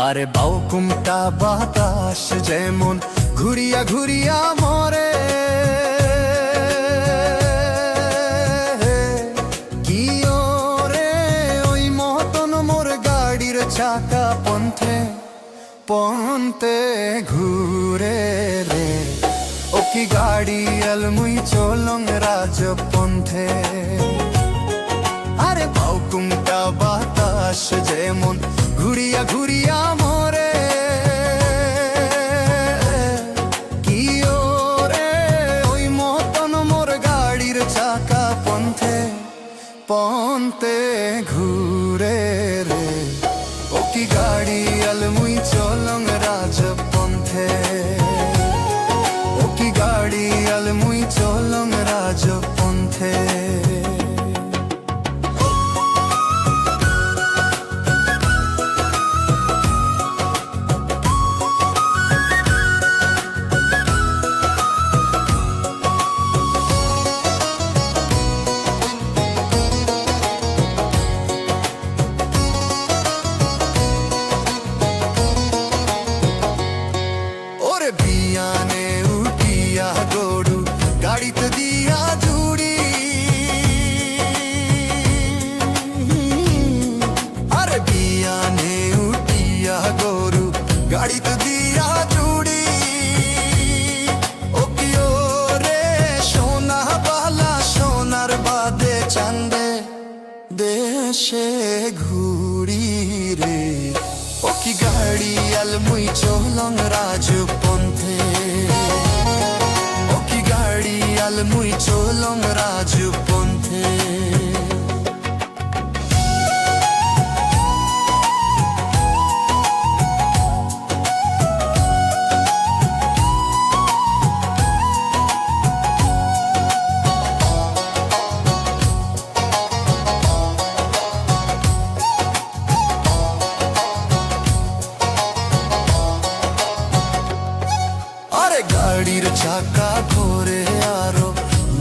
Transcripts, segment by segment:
আরে বাউকুমটা বাতাস যেমন ঘুরিয়া ঘুরিয়া মরে, কি ওরে ওই মতন মোর গাড়ির চাকা পন্থে পন্থে ঘুরে রে। ও কি গাড়ি আলমুই চলং রাজপন্থে। আরে বাউকুমটা বাতাস যেমন ঘুরিয়া ঘুরিয়া মরে, কি ওরে ওই মতন মোর গাড়ির চাকা পন্থে পন্থে ঘুরে রে। ও কি গাড়ি আলমুই চলং রাজপন্থে, ও কি গাড়ি আলমুই চলং রাজপন্থে। বিয়ানে উঠিয়া গরু গাড়িতে দিয়া জুড়ি, আরে বিয়ানে উঠিয়া গরু গাড়িতে দিয়া জুড়ি। ও কি ওরে সোনা বালা সোনার বাদে চান্দে দেশে ঘুরি রে। ও কি গাড়ি আলমুই চলং রাজপন্থে, ও কি গাড়ি আলমুই চলং রাজপন্থে। গাড়ির চাকা ঘোরে আরো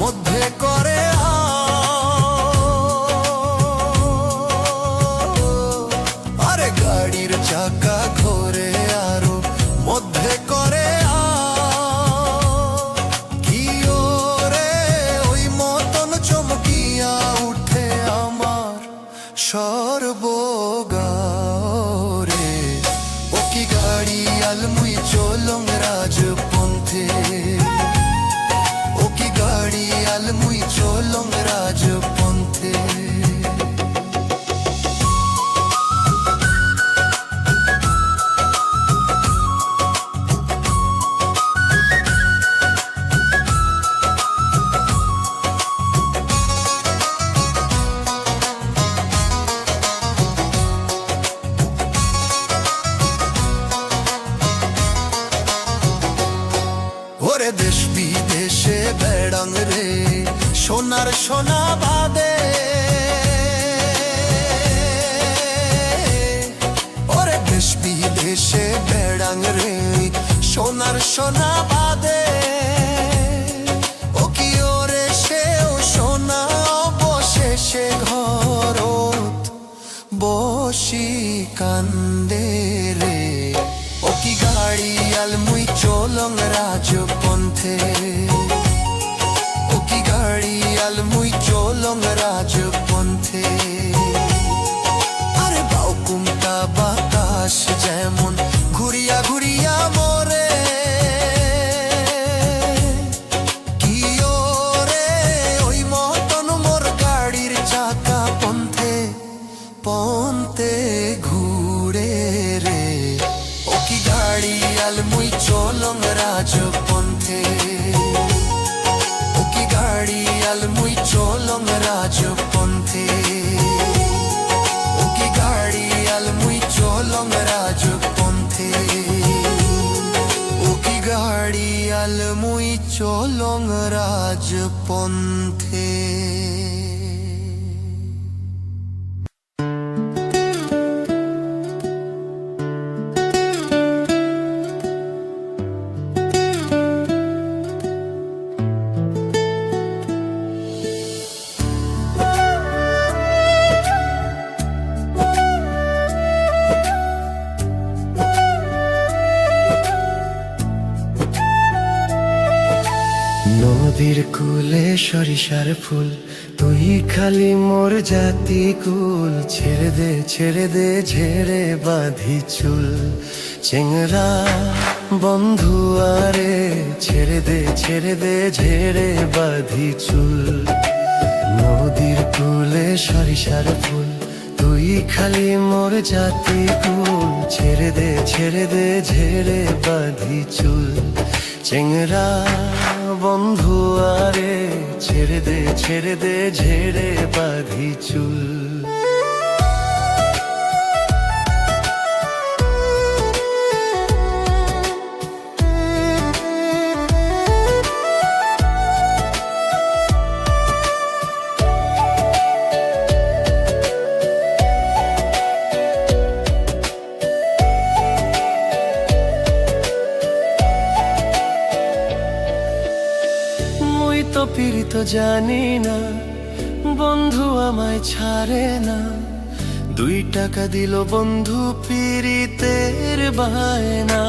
মধ্যে করে, আরে গাড়ির চাকা ঘোরে আরো মধ্যে করে, কি ওরে ওই মতন চমকিয়া উঠে আমার সর্বগারে। ও কি গাড়ি আলমুই চলং রাজপন্থে, ও কি গাড়ি আলমুই চলং রাজপন্থে। ওরে দেশ বিদেশে বেড়াং রে সোনার সোনা বাদে, ওরে দেশ বিদেশে বেড়াং রে সোনার সোনা বাদে। ও কি ওরে সেও সোনা অবশেষে ঘরত বসি কান্দে রে। ও কি গাড়ি আলমুই চলং রাজপন্থে, ও কি গাড়ি আলমুই চলং রাজপন্থে। আরে বাউকুমটা বাতাস যেমন ঘুরিয়া ঘুরিয়া মরে, কি ওরে ওই মতন মোর গাড়ির চাকা পন্থে পন্থে ঘুরে রে। ও কি গাড়ি আলমুই চলং রাজপন্থে, ও কি গাড়ি আলমুই চলং রাজপন্থে, ও কি গাড়ি আলমুই চলং রাজপন্থে, ও কি গাড়ি আলমুই চলং রাজপন্থে। সরিষার ফুল, তুই খালি মোর জাতি কুল। ছেড়ে দে ঝেড়ে বাঁধি চুল। চেংরা বন্ধু আরে, ছেড়ে দে ঝেড়ে বাঁধি চুল। নদীর কূলে সরিষার ফুল, তুই খালি মোর জাতি কুল। ছেড়ে দে ঝেড়ে বাঁধি চুল। চেংরা বন্ধু আরে, ছেড়ে দে ঝেড়ে বাঁধি চুল। তো জানি না বন্ধু আমায় ছাড়ে না। 2 টাকা দিল বন্ধু পীড়িতের বায়না।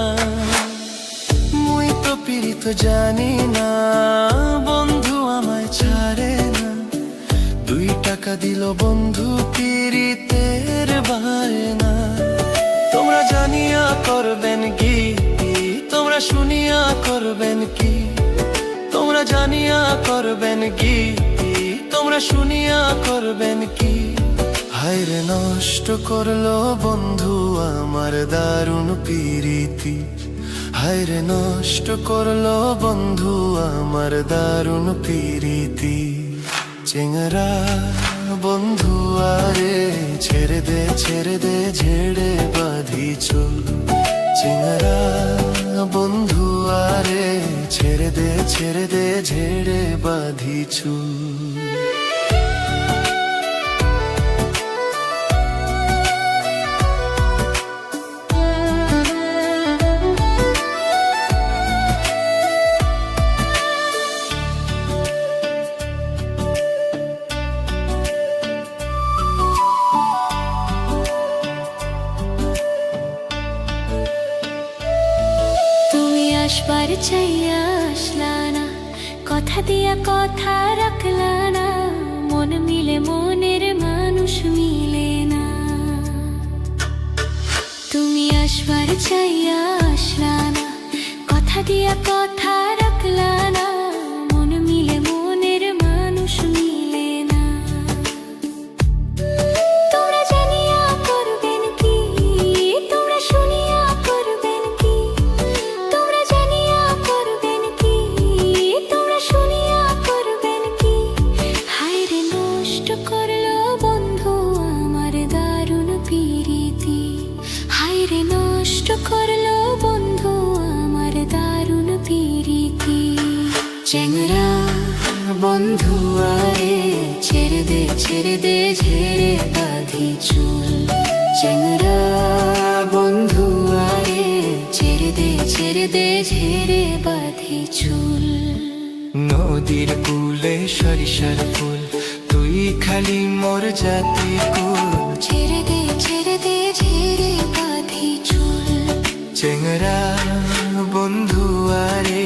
মুই তো পীড়িত জানি না বন্ধু আমায় ছাড়ে না। 2 টাকা দিল বন্ধু পীড়িতের বায়না। তোমরা জানিয়া করবেন কি, তোমরা শুনিয়া করবেন কি? তোমরা জানিয়া করবেন কি, তোমরা শুনিয়া করবেন কি? হায়রে নষ্ট করলো বন্ধু আমার দারুণ প্রীতি। হায়রে নষ্ট করলো বন্ধু আমার দারুণ প্রীতি। চেংরা বন্ধু আরে, ছেড়ে দে ঝেড়ে বাঁধি চুল। চেংরা বন্ধু আরে, ছেড়ে দে ঝেড়ে বাঁধি চুল। আসবার চাইয়া আসলা না, কথা দিয়া কথা রাখলা না। মন মিলে মনের মানুষ মিলে না। তুমি আসবার চাইয়া আসলা না, কথা দিয়া কথা রাখলা না। মন মিলে মনের মানুষ মিলে না। তোমরা জানিয়া করবেন কি, তোমরা শুনিয়া করবেন কি? তোমরা জানিয়া করবেন কি, তোমরা শুনিয়া করবেন কি? হায়রে নষ্ট করলো বন্ধু আমার দারুণ প্রীতি। হায়রে নষ্ট করলো বন্ধু আমার দারুণ প্রীতি। চেংরা বন্ধু আরে, ছেড়ে দে ঝেড়ে বাঁধি চুল। চেংরা বন্ধু আরে, ছেড়ে দে ঝেড়ে বাঁধি চুল। নদীর কূলে সরিষার ফুল, তুই খালি মোর জাতি কুল। ছেড়ে দে ঝেড়ে বাঁধি চুল। চেংরা বন্ধু আরে,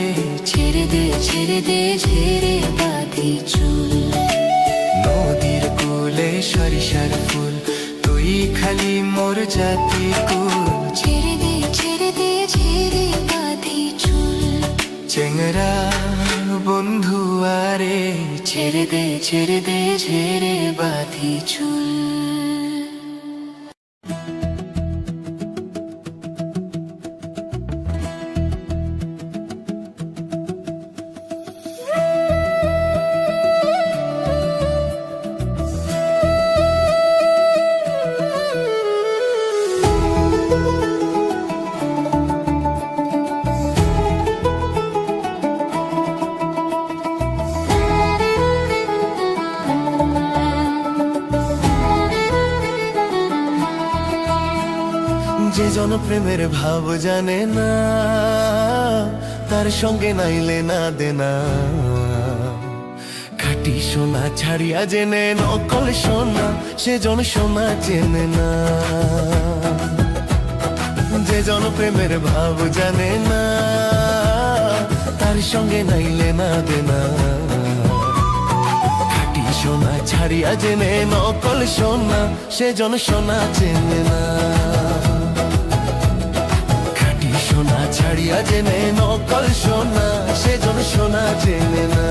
ছেড়ে দে ঝেড়ে বাঁধি চুল। নদীর কূলে সরিষার ফুল, তুই খালি মোর জাতি কুল। ছেড়ে দে ঝেড়ে বাঁধি চুল। চেংরা বন্ধু আরে, ছেড়ে দে ঝেড়ে বাঁধি চুল। যে জনপ্রেমের ভাব জানে না, তার সঙ্গে নাইলে না দেনা। খাঁটি সোনা ছাড়িয়া জেনে নকল সোনা, সে জন সোনা চেনে না। যে জনপ্রেমের ভাব জানে না, তার সঙ্গে নাইলে না দেনা। সোনা ছাড়িয়া জেনে নকল সোনা সেজন সোনা চেনে না খাঁটি সোনা ছাড়িয়া জেনে নকল সোনা সেজন সোনা চেনে না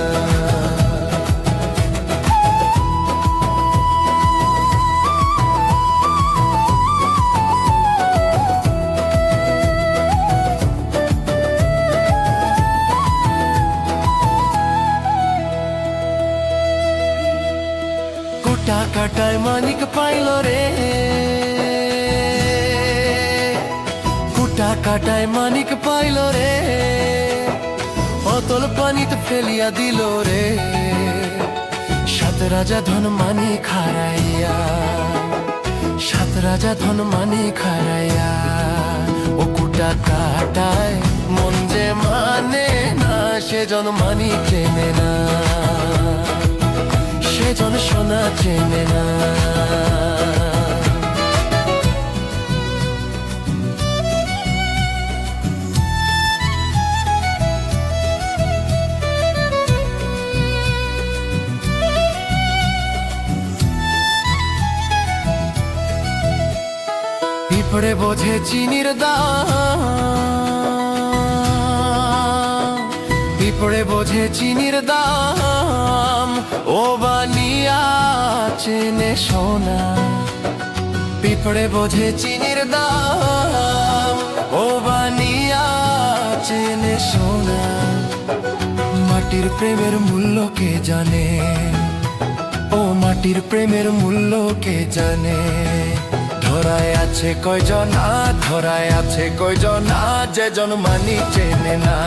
কোটা কাটায় মানিক পাইল রে কোটা কাটায় মানিক পাইল রে অতল পানিতে ফেলিয়া দিল রে সাত রাজা ধন মানিক হারাইয়া সাত রাজা ধন মানিক হারাইয়া ও কোটা কাটায় মন যে মানে না সেজন মানিক চেনে না সেজন সোনা চেনে না পিঁপড়ে বোঝে চিনির দাম পিঁপড়ে বোঝে চিনির দাম ও বানিয়া চেনে সোনা পিঁপড়ে বোঝে চিনির দাম ও বানিয়া চেনে সোনা মাটির প্রেমের মূল্য কে জানে ও মাটির প্রেমের মূল্য কে জানে ধরায় আছে কয়জনা ধরায় আছে কয়জনা যে জন মানি চেনে না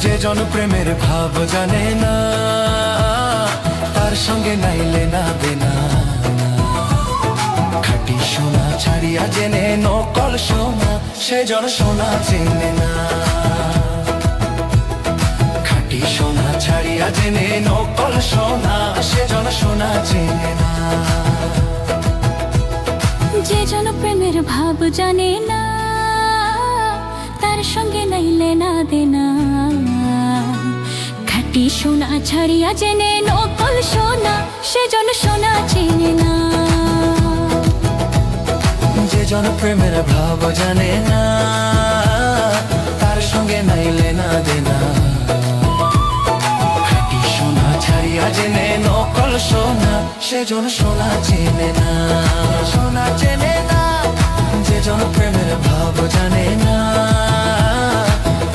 যে জন প্রেমের ভাব জানে না তার সঙ্গে নাইলে না দেনা খাঁটি সোনা ছাড়িয়া জেনে নকল সোনা সে জন সোনা চেনে না খাঁটি সোনা ছাড়িয়া জেনে নকল সোনা সে জন সোনা চেনে না যে জন প্রেমের ভাব জানে না তার সঙ্গে নাইলে না দেনা খাঁটি সোনা ছাড়িয়া জেনে নকল সোনা সেজন সোনা চেনে না যে জন প্রেমের ভাব জানে না তার সঙ্গে নাইলে না দেনা খাঁটি সোনা ছাড়িয়া জেনে নকল সোনা সেজন সোনা চেনে না সোনা চেনে না যে জন প্রেমের ভাব জানে না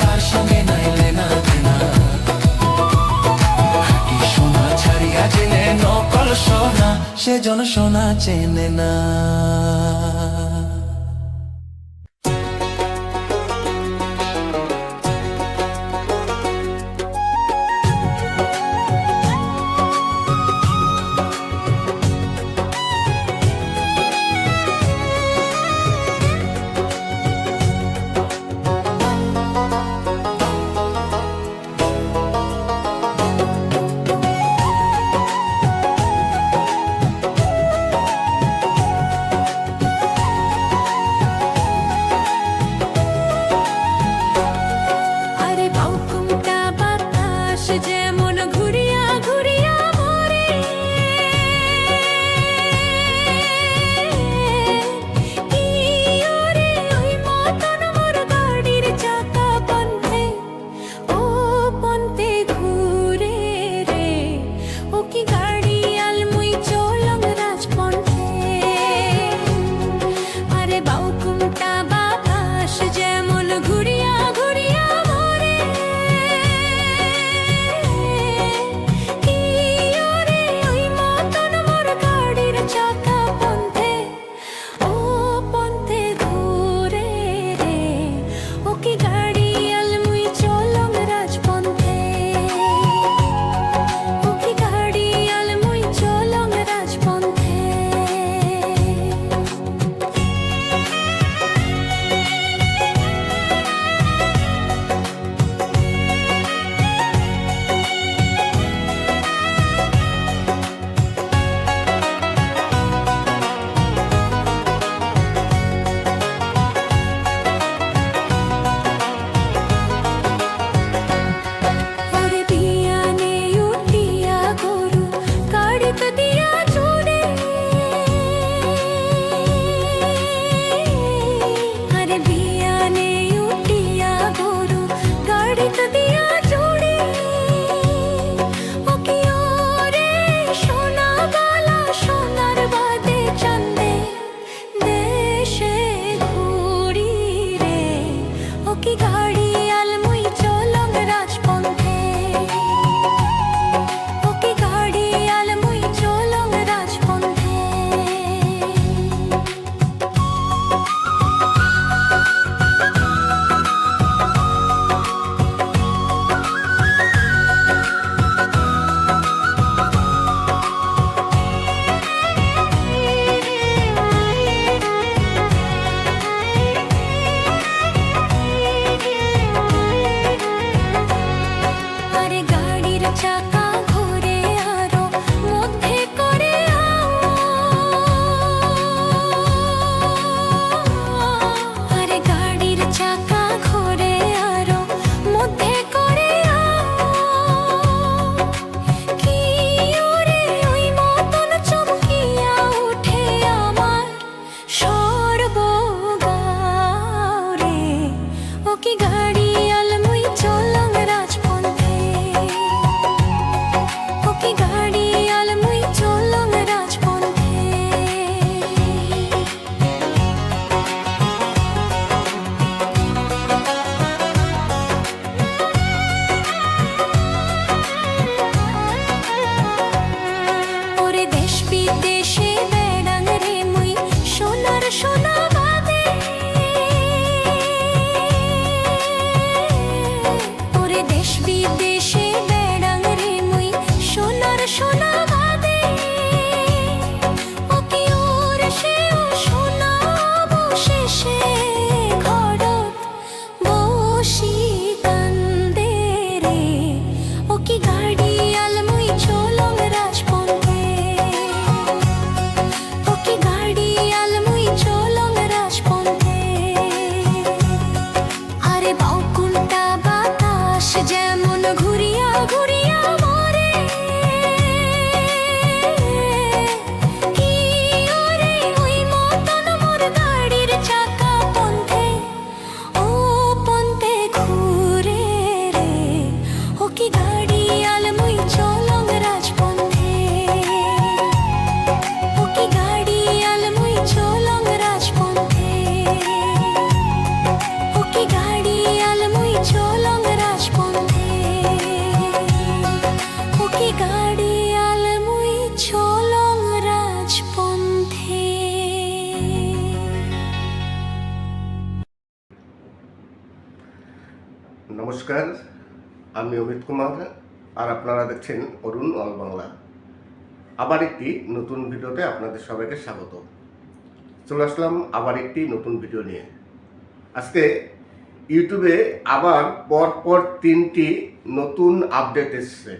তার সঙ্গে নাইলে না দেনা খাঁটি সোনা ছাড়িয়া জেনে নকল সোনা সেজন সোনা চেনে না নমস্কার, আমি অমিত কুমার আর আপনারা দেখছেন অরুণ অল বাংলা। আবার একটি নতুন ভিডিওতে আপনাদের সবাইকে স্বাগত। চলে আসলাম আবার একটি নতুন ভিডিও নিয়ে। আজকে ইউটিউবে আবার পরপর 3টি নতুন আপডেট এসেছে।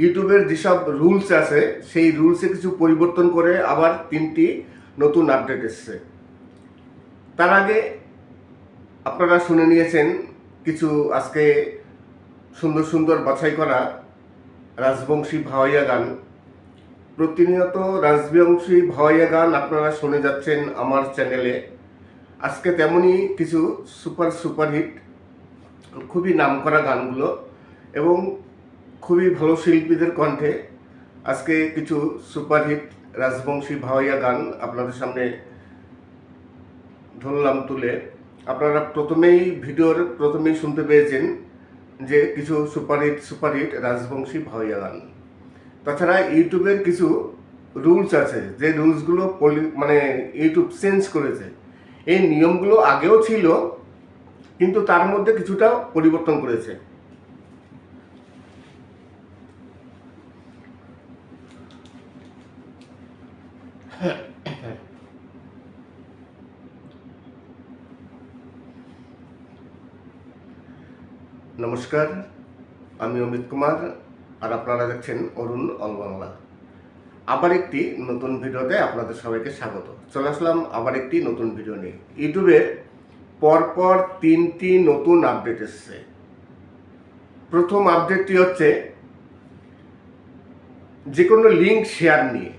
ইউটিউবের যেসব রুলস আছে সেই রুলসে কিছু পরিবর্তন করে আবার 3টি নতুন আপডেট এসেছে। তার আগে আপনারা শুনে নিয়েছেন কিছু আজকে সুন্দর সুন্দর বাছাই করা রাজবংশী ভাওয়াইয়া গান। প্রতিনিয়ত রাজবংশী ভাওয়াইয়া গান আপনারা শুনে যাচ্ছেন আমার চ্যানেলে। আজকে তেমনই কিছু সুপারহিট খুবই নামকরা গানগুলো এবং খুবই ভালো শিল্পীদের কণ্ঠে আজকে কিছু সুপারহিট রাজবংশী ভাওয়াইয়া গান আপনাদের সামনে ধরলাম তুলে। আপনারা ভিডিওর প্রথমেই শুনতে পেয়েছেন যে কিছু সুপারহিট রাজবংশী ভাওয়াইয়া গান। তাছাড়া ইউটিউবের কিছু রুলস আছে, যে রুলসগুলো ইউটিউব চেঞ্জ করেছে। এই নিয়মগুলো আগেও ছিল, কিন্তু তার মধ্যে কিছুটা পরিবর্তন করেছে। নমস্কার, আমি অমিত কুমার আর আপনারা দেখছেন অরুণ অল বাংলা। আবার একটি নতুন ভিডিওতে আপনাদের সবাইকে স্বাগত। চলে আসলাম আবার একটি নতুন ভিডিও নিয়ে। ইউটিউবের পরপর 3টি নতুন আপডেট এসছে। প্রথম আপডেটটি হচ্ছে যে কোনো লিঙ্ক শেয়ার নিয়ে।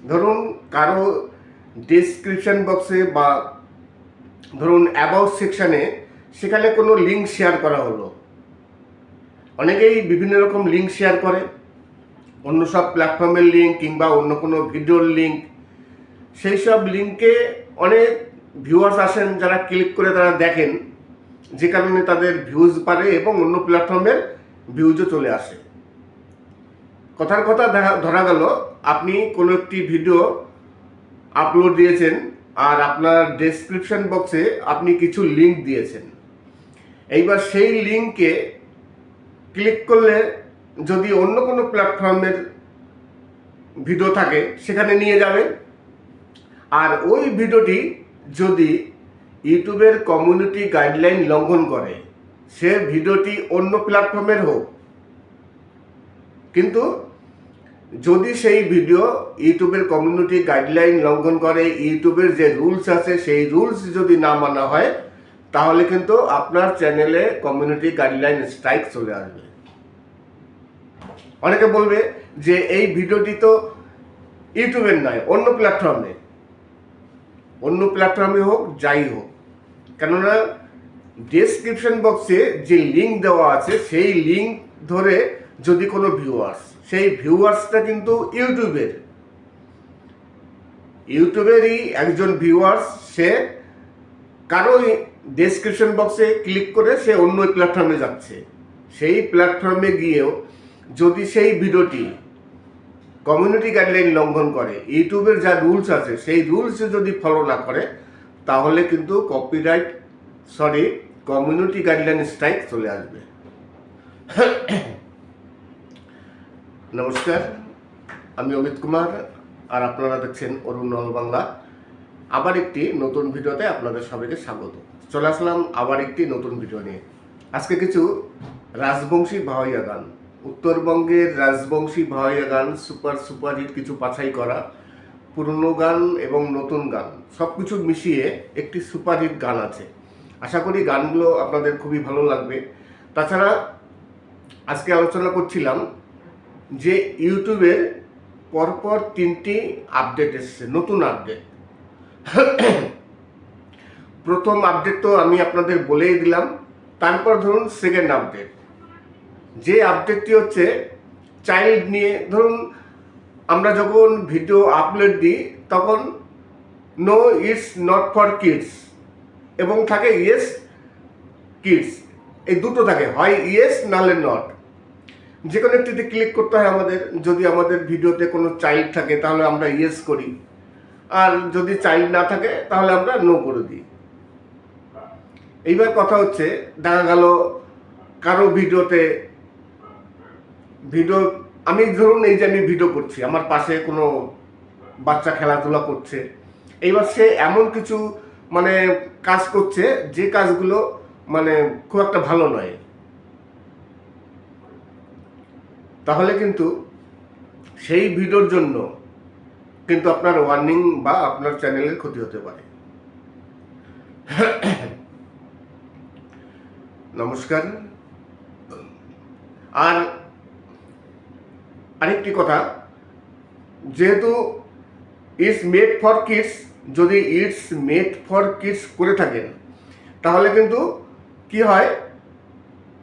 ধরুন কারো ডেসক্রিপশন বক্সে বা ধরুন অ্যাবাউট সেকশানে সেখানে কোনো লিঙ্ক শেয়ার করা হলো। অনেকেই বিভিন্ন রকম লিঙ্ক শেয়ার করে, অন্য সব প্ল্যাটফর্মের লিঙ্ক কিংবা অন্য কোনো ভিডিওর লিঙ্ক। সেই সব লিঙ্কে অনেক ভিউয়ার্স আসেন, যারা ক্লিক করে তারা দেখেন, যে কারণে তাদের ভিউজ বাড়ে এবং অন্য প্ল্যাটফর্মের ভিউজও চলে আসে। কথার কথা ধরা গেল আপনি কোনো একটি ভিডিও আপলোড দিয়েছেন আর আপনার ডেসক্রিপশন বক্সে আপনি কিছু লিঙ্ক দিয়েছেন। এইবার সেই লিঙ্কে ক্লিক করলে যদি অন্য কোনো প্ল্যাটফর্মের ভিডিও থাকে সেখানে নিয়ে যাবে। আর ওই ভিডিওটি যদি ইউটিউবের কমিউনিটি গাইডলাইন লঙ্ঘন করে, সে ভিডিওটি অন্য প্ল্যাটফর্মের হোক, কিন্তু যদি সেই ভিডিও ইউটিউবের কমিউনিটি গাইডলাইন লঙ্ঘন করে, ইউটিউবের যে রুলস আছে সেই রুলস যদি না মানা হয়, তাহলে কিন্তু আপনার চ্যানেলে কমিউনিটি গাইডলাইন স্ট্রাইক চলে আসবে। অনেকে বলবে যে এই ভিডিওটি তো ইউটিউবের নয়, অন্য প্ল্যাটফর্মে হোক, যাই হোক, কেননা ডেসক্রিপশন বক্সে যে লিঙ্ক দেওয়া আছে সেই লিঙ্ক ধরে যদি কোনো সেই ভিউয়ার্সটা কিন্তু ইউটিউবেরই একজন ভিউয়ার্স, সে কারো ডেসক্রিপশন বক্সে ক্লিক করে সে অন্য প্ল্যাটফর্মে যাচ্ছে। সেই প্ল্যাটফর্মে গিয়েও যদি সেই ভিডিওটি কমিউনিটি গাইডলাইন লঙ্ঘন করে, ইউটিউবের যা রুলস আছে সেই রুলস যদি ফলো না করে, তাহলে কিন্তু কমিউনিটি গাইডলাইন স্ট্রাইক চলে আসবে। নমস্কার, আমি অমিত কুমার আর আপনারা দেখছেন অরুণ অল বাংলা। আবার একটি নতুন ভিডিওতে আপনাদের সবাইকে স্বাগত। চলে আসলাম আবার একটি নতুন ভিডিও নিয়ে। আজকে কিছু রাজবংশী ভাওয়াইয়া গান, উত্তরবঙ্গের রাজবংশী ভাওয়াইয়া গান, সুপারহিট কিছু বাছাই করা পুরনো গান এবং নতুন গান সব কিছু মিশিয়ে একটি সুপারহিট গান আছে। আশা করি গানগুলো আপনাদের খুবই ভালো লাগবে। তাছাড়া আজকে আলোচনা করছিলাম যে ইউটিউবের পরপর 3টি আপডেট এসছে, নতুন আপডেট। প্রথম আপডেট তো আমি আপনাদের বলেই দিলাম। তারপর ধরুন সেকেন্ড আপডেট, যে আপডেটটি হচ্ছে চাইল্ড নিয়ে। ধরুন আমরা যখন ভিডিও আপলোড দিই তখন no it's not for kids এবং থাকে ইয়েস কিডস, এই দুটো থাকে, হয় ইয়েস নাহলে নট। যে কোনো একটিতে ক্লিক করতে হয় আমাদের। যদি আমাদের ভিডিওতে কোনো চাইল্ড থাকে তাহলে আমরা ইয়েস করি, আর যদি চাইল্ড না থাকে তাহলে আমরা নো করে দিই। এইবার কথা হচ্ছে, দেখা গেল কারো ভিডিও আমি ধরুন এই যে আমি ভিডিও করছি, আমার পাশে কোনো বাচ্চা খেলাধুলা করছে, এইবার সে এমন কিছু মানে কাজ করছে যে কাজগুলো মানে খুব একটা ভালো নয়, তাহলে কিন্তু সেই ভিডিওর জন্য কিন্তু আপনার ওয়ার্নিং বা আপনার চ্যানেলের ক্ষতি হতে পারে। নমস্কার। আর আরেকটি কথা, যেহেতু ইটস মেড ফর কিডস, যদি ইটস মেড ফর কিডস করে থাকেন তাহলে কিন্তু কি হয়,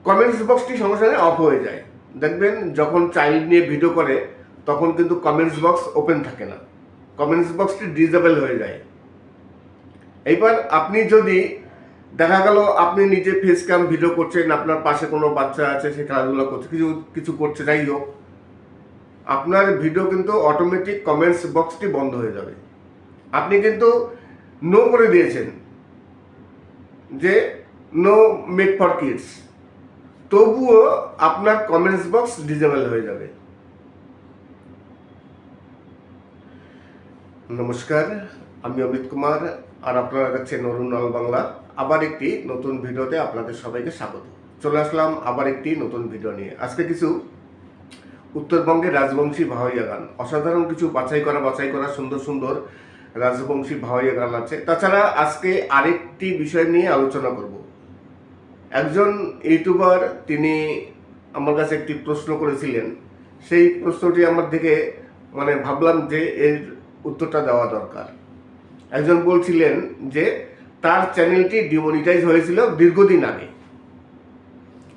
কমেন্টস বক্সটি সঙ্গে সঙ্গে অফ হয়ে যায়। দেখবেন যখন চাইল্ড নিয়ে ভিডিও করে তখন কিন্তু কমেন্টস বক্স ওপেন থাকে না, কমেন্টস বক্সটি ডিসেবল হয়ে যায়। এইবার আপনি যদি দেখা গেল আপনি নিজে ফেস ক্যাম ভিডিও করছেন, আপনার পাশে কোনো বাচ্চা আছে, সে খেলাধুলা করছে, কিছু করছে, যাই হোক, আপনার ভিডিও কিন্তু অটোমেটিক কমেন্টস বক্সটি বন্ধ হয়ে যাবে। আপনি কিন্তু নো করে দিয়েছেন যে নো মেড ফর কিডস, তবুও আপনার কমেন্টস বক্স ডিসেবল হয়ে যাবে। নমস্কার, আমি অমিত কুমার, আর আপনারা দেখছেন অরুণ অল বাংলা। আবার একটি নতুন ভিডিওতে আপনাদের সবাইকে স্বাগত। চলে আসলাম আবার একটি নতুন ভিডিও নিয়ে। আজকে কিছু উত্তরবঙ্গের রাজবংশী ভাওয়াইয়া গান, অসাধারণ কিছু বাছাই করা সুন্দর সুন্দর রাজবংশী ভাওয়াইয়া গান আছে। তাছাড়া আজকে আরেকটি বিষয় নিয়ে আলোচনা করব। একজন ইউটিউবার তিনি আমার কাছে একটি প্রশ্ন করেছিলেন, সেই প্রশ্নটি আমার দেখে মানে ভাবলাম যে এর উত্তরটা দেওয়া দরকার। একজন বলছিলেন যে তার চ্যানেলটি ডিমনিটাইজ হয়েছিল দীর্ঘদিন আগে।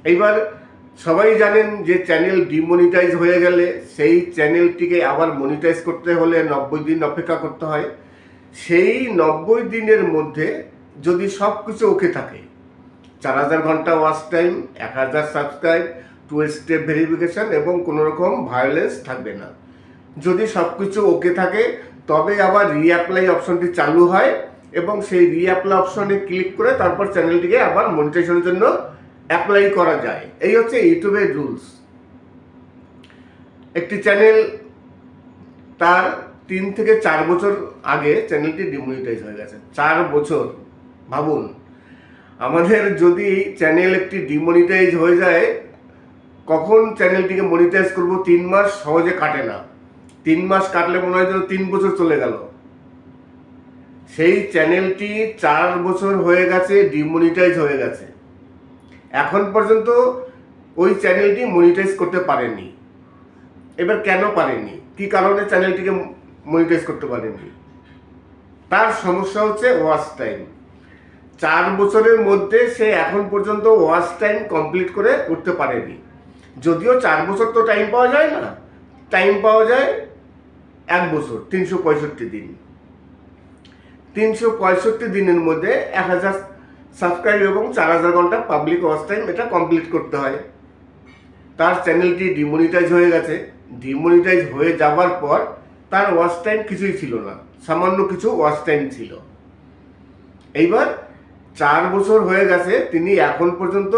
এইবার সবাই জানেন যে চ্যানেল ডিমনিটাইজ হয়ে গেলে সেই চ্যানেলটিকে আবার মনিটাইজ করতে হলে 90 দিন অপেক্ষা করতে হয়। সেই 90 দিনের মধ্যে যদি সব কিছু ওকে থাকে, 4000 ঘন্টা watch time, 1000 subscribe, 2 step verification এবং কোনো রকম ভায়োলেন্স থাকবে না, যদি সব কিছু ওকে থাকে তবে আবার রিঅ্যাপ্লাই অপশনটি চালু হয় এবং সেই রিঅ্যাপ্লাই অপশনে ক্লিক করে তারপর চ্যানেলটিকে আবার মনিটাইজেশনের জন্য অ্যাপ্লাই করা যায়। এই হচ্ছে ইউটিউবের রুলস। একটি চ্যানেল তার 3 থেকে 4 বছর আগে চ্যানেলটি ডিমনিটাইজ হয়ে গেছে। 4 বছর, ভাবুন, আমাদের যদি চ্যানেল একটি ডিমনিটাইজ হয়ে যায়, কখন চ্যানেলটিকে মনিটাইজ করব 3 মাস সহজে কাটে না। 3 মাস কাটলে মনে হয় যেন 3 বছর চলে গেল। সেই চ্যানেলটি 4 বছর হয়ে গেছে, ডিমনিটাইজ হয়ে গেছে, এখন পর্যন্ত ওই চ্যানেলটি মনিটাইজ করতে পারেনি। এবার কেন পারেনি, কি কারণে চ্যানেলটিকে মনিটাইজ করতে পারেনি? তার সমস্যা হচ্ছে ওয়াচ টাইম। 4 বছরের মধ্যে সে এখন পর্যন্ত ওয়াচ টাইম কমপ্লিট করে করতে পারেনি। যদিও 4 বছর তো টাইম পাওয়া যায় না, টাইম পাওয়া যায় 1 বছর, 365 দিন। 365 দিনের মধ্যে 1000 সাবস্ক্রাইব এবং 4000 ঘন্টা পাবলিক ওয়াচ টাইম, এটা কমপ্লিট করতে হয়। তার চ্যানেলটি ডিমনিটাইজ হয়ে গেছে। ডিমনিটাইজ হয়ে যাওয়ার পর তার ওয়াচ টাইম কিছুই ছিল না, সামান্য কিছু ওয়াচ টাইম ছিল। এইবার 4 বছর হয়ে গেছে, তিনি এখন পর্যন্ত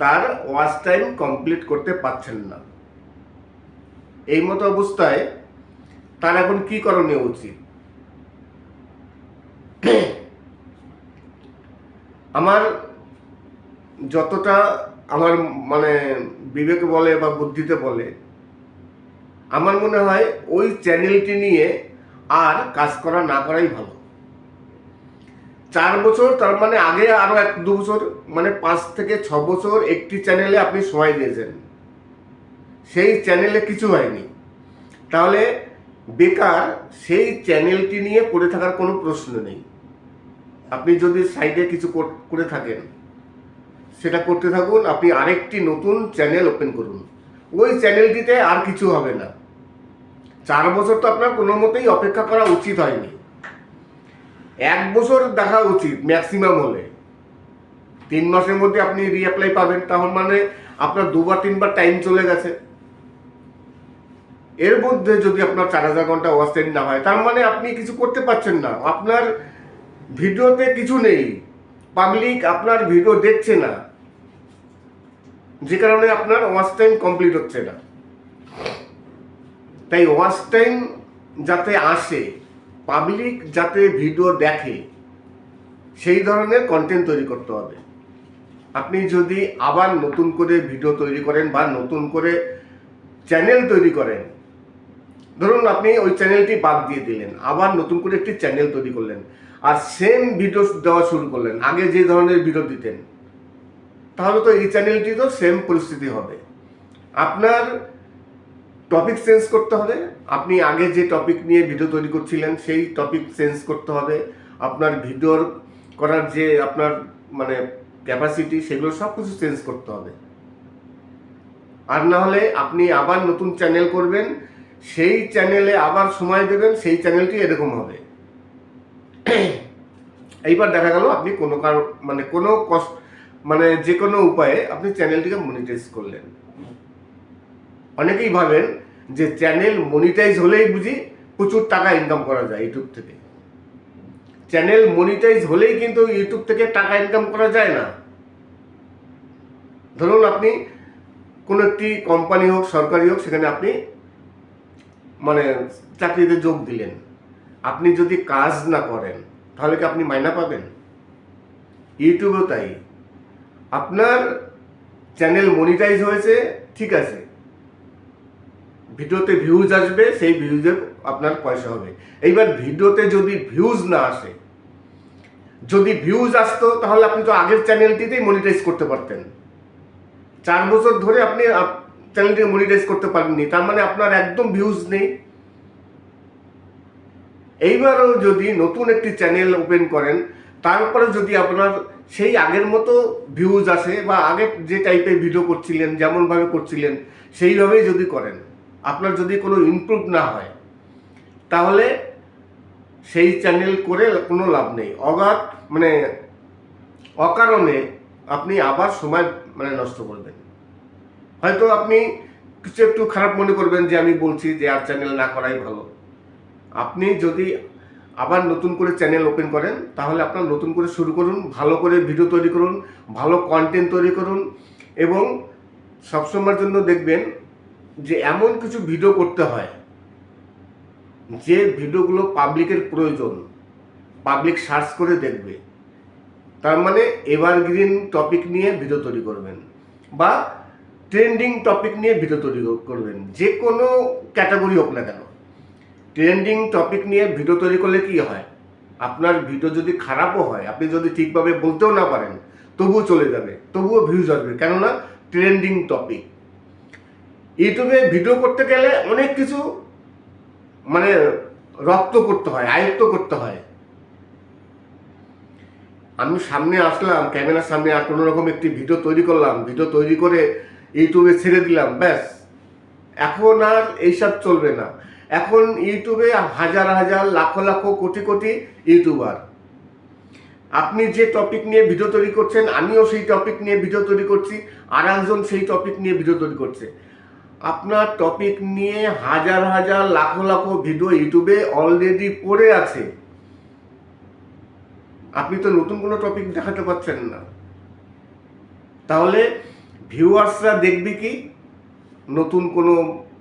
তার ওয়াচ টাইম কমপ্লিট করতে পারছেন না। এই মতো অবস্থায় তার এখন কি করণীয় উচিত? আমার যতটা আমার মানে বিবেকে বলে বা বুদ্ধিতে বলে, আমার মনে হয় ওই চ্যানেলটি নিয়ে আর কাজ করা না করাই ভালো। 4 বছর, তার মানে আগে আরো 1-2 বছর, মানে 5 থেকে 6 বছর একটি চ্যানেলে আপনি সময় দিয়েছেন, সেই চ্যানেলে কিছু হয়নি, তাহলে বেকার সেই চ্যানেলটি নিয়ে পড়ে থাকার কোনো প্রশ্ন নেই। আপনি যদি সাইডে কিছু করে থাকেন সেটা করতে থাকুন, আপনি আরেকটি নতুন চ্যানেল ওপেন করুন, ওই চ্যানেলটিতে আর কিছু হবে না। 4 বছর তো আপনার কোনো মতেই অপেক্ষা করা উচিত হয়নি, 1 বছর দেখা উচিত ম্যাক্সিমাম হলে। 3 মাসের মধ্যে আপনি রিঅ্যাপ্লাই পাবেন, তখন মানে আপনার 2-3 বার টাইম চলে গেছে। এর মধ্যে যদি আপনার 4000 ঘন্টা ওয়াচ টাইম না হয়, তার মানে আপনি কিছু করতে পারছেন না, আপনার ভিডিওতে কিছু নেই, পাবলিক আপনার ভিডিও দেখছে না, যে কারণে আপনার ওয়াচ টাইম কমপ্লিট হচ্ছে না। তাই ওয়াচ টাইম যাতে আসে, পাবলিক যাতে ভিডিও দেখে, সেই ধরনের কন্টেন্ট তৈরি করতে হবে। আপনি যদি আবার নতুন করে ভিডিও তৈরি করেন বা নতুন করে চ্যানেল তৈরি করেন, ধরুন আপনি ওই চ্যানেলটি বাদ দিয়ে দিলেন, আবার নতুন করে একটি চ্যানেল তৈরি করলেন, আর সেম ভিডিও দেওয়া শুরু করলেন আগে যে ধরনের ভিডিও দিতেন, তাহলে তো এই চ্যানেলটি তো সেম পরিস্থিতি হবে। আপনার টপিক চেঞ্জ করতে হবে। আপনি আগে যে টপিক নিয়ে ভিডিও তৈরি করছিলেন সেই টপিক চেঞ্জ করতে হবে। আপনার ভিডিওর করার যে আপনার মানে ক্যাপাসিটি, সেগুলো সব কিছু চেঞ্জ করতে হবে। আর না হলে আপনি আবার নতুন চ্যানেল করবেন, সেই চ্যানেলে আবার সময় দেবেন, সেই চ্যানেলটি এরকম হবে। এইবার দেখা গেল আপনি কোনো কোনো কষ্ট যে কোনো উপায়ে আপনি চ্যানেলটিকে মনিটাইজ করলেন। অনেকেই ভাবেন যে চ্যানেল মনিটাইজ হলেই বুঝি প্রচুর টাকা ইনকাম করা যায় ইউটিউব থেকে। চ্যানেল মনিটাইজ হলেই কিন্তু ইউটিউব থেকে টাকা ইনকাম করা যায় না। ধরুন আপনি কোনো একটি কোম্পানি হোক, সরকারি হোক, সেখানে আপনি চাকরিতে যোগ দিলেন। আপনি যদি কাজ না করেন তাহলে কি আপনি মাইনা পাবেন? ইউটিউবেও তাই। আপনার চ্যানেল মনিটাইজ হয়েছে, ঠিক আছে, ভিডিওতে ভিউজ আসবে, সেই ভিউজের আপনার পয়সা হবে। এইবার ভিডিওতে যদি ভিউজ না আসে, যদি ভিউজ আসতো তাহলে আপনি তো আগের চ্যানেলটিতেই মনিটাইজ করতে পারতেন। 4 বছর ধরে আপনি চ্যানেলটিকে মনিটাইজ করতে পারেননি, তার মানে আপনার একদম ভিউজ নেই। এইবারও যদি নতুন একটি চ্যানেল ওপেন করেন, তারপরে যদি আপনার সেই আগের মতো ভিউজ আসে, বা আগে যে টাইপের ভিডিও করছিলেন, যেমনভাবে করছিলেন সেইভাবেই যদি করেন, আপনার যদি কোনো ইমপ্রুভ না হয়, তাহলে সেই চ্যানেল করে কোনো লাভ নেই। অকারণে আপনি আবার সময় নষ্ট করবেন। হয়তো আপনি কিছু একটু খারাপ মনে করবেন যে আমি বলছি যে আর চ্যানেল না করাই ভালো। আপনি যদি আবার নতুন করে চ্যানেল ওপেন করেন, তাহলে আপনার নতুন করে শুরু করুন, ভালো করে ভিডিও তৈরি করুন, ভালো কন্টেন্ট তৈরি করুন, এবং সবসময়ের জন্য দেখবেন যে এমন কিছু ভিডিও করতে হয় যে ভিডিওগুলো পাবলিকের প্রয়োজন, পাবলিক সার্চ করে দেখবে। তার মানে এভারগ্রিন টপিক নিয়ে ভিডিও তৈরি করবেন, বা ট্রেন্ডিং টপিক নিয়ে ভিডিও তৈরি করবেন, যে কোনো ক্যাটাগরি হোক না কেন। ট্রেন্ডিং টপিক নিয়ে ভিডিও তৈরি করলে কি হয়, আপনার ভিডিও যদি খারাপও হয়, আপনি যদি ঠিকভাবে বলতেও না পারেন, তবুও চলে যাবে, তবুও ভিউজ আসবে, কেননা ট্রেন্ডিং টপিক। ইউটিউবে ভিডিও করতে গেলে অনেক কিছু রপ্ত করতে হয়, আয়ত্ত করতে হয়। আমি সামনে আসলাম, ক্যামেরার সামনে, আর কোনো রকম একটি ভিডিও তৈরি করলাম, ভিডিও তৈরি করে ইউটিউবে ছেড়ে দিলাম, ব্যাস। এখন আর এইসব চলবে না। এখন ইউটিউবে হাজার হাজার, লাখ লাখ, কোটি কোটি ইউটিউবার। আপনি যে টপিক নিয়ে ভিডিও তৈরি করছেন, আমিও সেই টপিক নিয়ে ভিডিও তৈরি করছি, আর একজন সেই টপিক নিয়ে ভিডিও তৈরি করছে। আপনার টপিক নিয়ে হাজার হাজার, লাখ লাখ ভিডিও ইউটিউবে অলরেডি পড়ে আছে। আপনি তো নতুন কোনো টপিক দেখাতে পারছেন না। তাহলে ভিউয়ার্সরা দেখবে কি? নতুন কোনো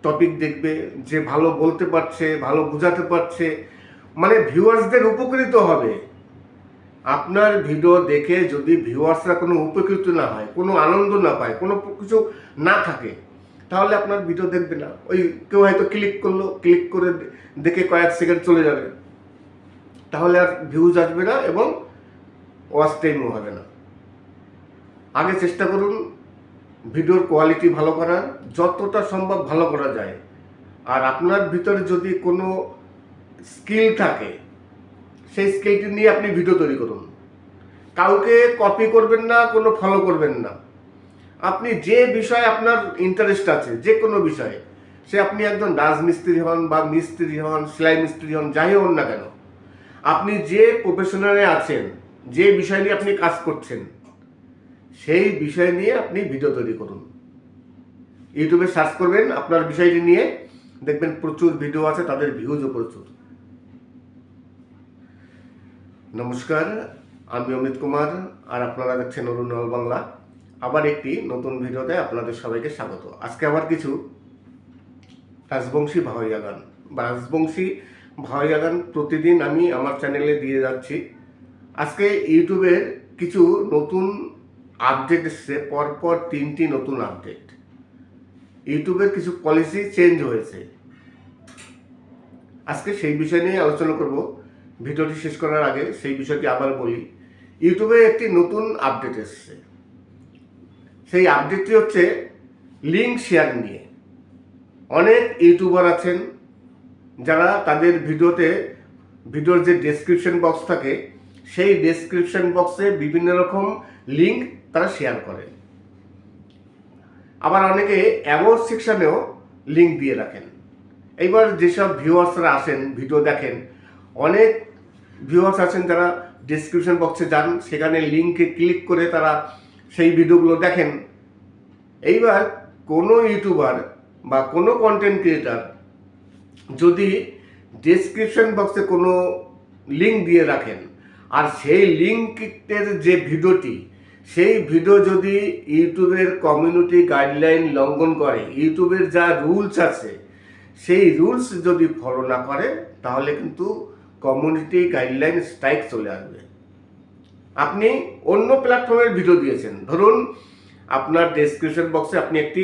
টপিক দেখবে যে ভালো বলতে পারছে, ভালো বোঝাতে পারছে, ভিউয়ার্সদের উপকৃত হবে। আপনার ভিডিও দেখে যদি ভিউয়ার্সরা কোনো উপকৃত না হয়, কোনো আনন্দ না পায়, কোনো কিছু না থাকে, তাহলে আপনার ভিডিও দেখবে না। ওই কেউ হয়তো ক্লিক করলো, ক্লিক করে দেখে কয়েক সেকেন্ড চলে যাবে, তাহলে আর ভিউজ আসবে না এবং ওয়াচ টাইমও হবে না। আগে চেষ্টা করুন ভিডিওর কোয়ালিটি ভালো করার, যতটা সম্ভব ভালো করা যায়। আর আপনার ভিতরে যদি কোনো স্কিল থাকে, সেই স্কিলটি নিয়ে আপনি ভিডিও তৈরি করুন। কাউকে কপি করবেন না, কোনো ফলো করবেন না। আপনি যে বিষয়ে আপনার ইন্টারেস্ট আছে, যে কোনো বিষয়ে, সে আপনি একজন রাজমিস্ত্রি হন বা মিস্ত্রি হন, সেলাই মিস্ত্রি হন, যাই হন না কেন, আপনি যে প্রফেশনালে আছেন, যে বিষয় নিয়ে আপনি কাজ করছেন, সেই বিষয় নিয়ে আপনি ভিডিও তৈরি করুন। ইউটিউবে সার্চ করবেন আপনার বিষয়টি নিয়ে, দেখবেন প্রচুর ভিডিও আছে, তাদের ভিউজও প্রচুর। নমস্কার, আমি অমিত কুমার, আর আপনারা দেখছেন অরুণ অল বাংলা। আবার একটি নতুন ভিডিওতে আপনাদের সবাইকে স্বাগত। আজকে আবার কিছু রাজবংশী ভাওয়াইয়া গান বা রাজবংশী ভাওয়াইয়া গান প্রতিদিন আমি আমার চ্যানেলে দিয়ে যাচ্ছি। আজকে ইউটিউবের কিছু নতুন আপডেট এসছে, পরপর 3টি নতুন আপডেট। ইউটিউবের কিছু পলিসি চেঞ্জ হয়েছে, আজকে সেই বিষয় নিয়ে আলোচনা করব। ভিডিওটি শেষ করার আগে সেই বিষয়টি আবার বলি, ইউটিউবে একটি নতুন আপডেট এসছে। সেই আপডেটটি হচ্ছে লিঙ্ক শেয়ার নিয়ে। অনেক ইউটিউবার আছেন যারা তাদের ভিডিওর যে ডেসক্রিপশন বক্স থাকে, সেই ডেসক্রিপশন বক্সে বিভিন্ন রকম লিঙ্ক তারা শেয়ার করেন। আবার অনেকে অ্যাবাউট সেকশনেও লিঙ্ক দিয়ে রাখেন। এইবার যেসব ভিউয়ার্সরা আসেন, ভিডিও দেখেন, অনেক ভিউয়ার্স আছেন যারা ডেসক্রিপশন বক্সে যান, সেখানে লিঙ্কে ক্লিক করে তারা সেই ভিডিওগুলো দেখেন। এইবার কোনো ইউটিউবার বা কোনো কন্টেন্ট ক্রিয়েটার যদি ডেসক্রিপশন বক্সে কোনো লিঙ্ক দিয়ে রাখেন, আর সেই লিঙ্কের যে ভিডিওটি, সেই ভিডিও যদি ইউটিউবের কমিউনিটি গাইডলাইন লঙ্ঘন করে, ইউটিউবের যা রুলস আছে সেই রুলস যদি ফলো না করে, তাহলে কিন্তু কমিউনিটি গাইডলাইন স্ট্রাইক চলে আসবে। আপনি অন্য প্ল্যাটফর্মের ভিডিও দিয়েছেন, ধরুন আপনার ডেসক্রিপশন বক্সে আপনি একটি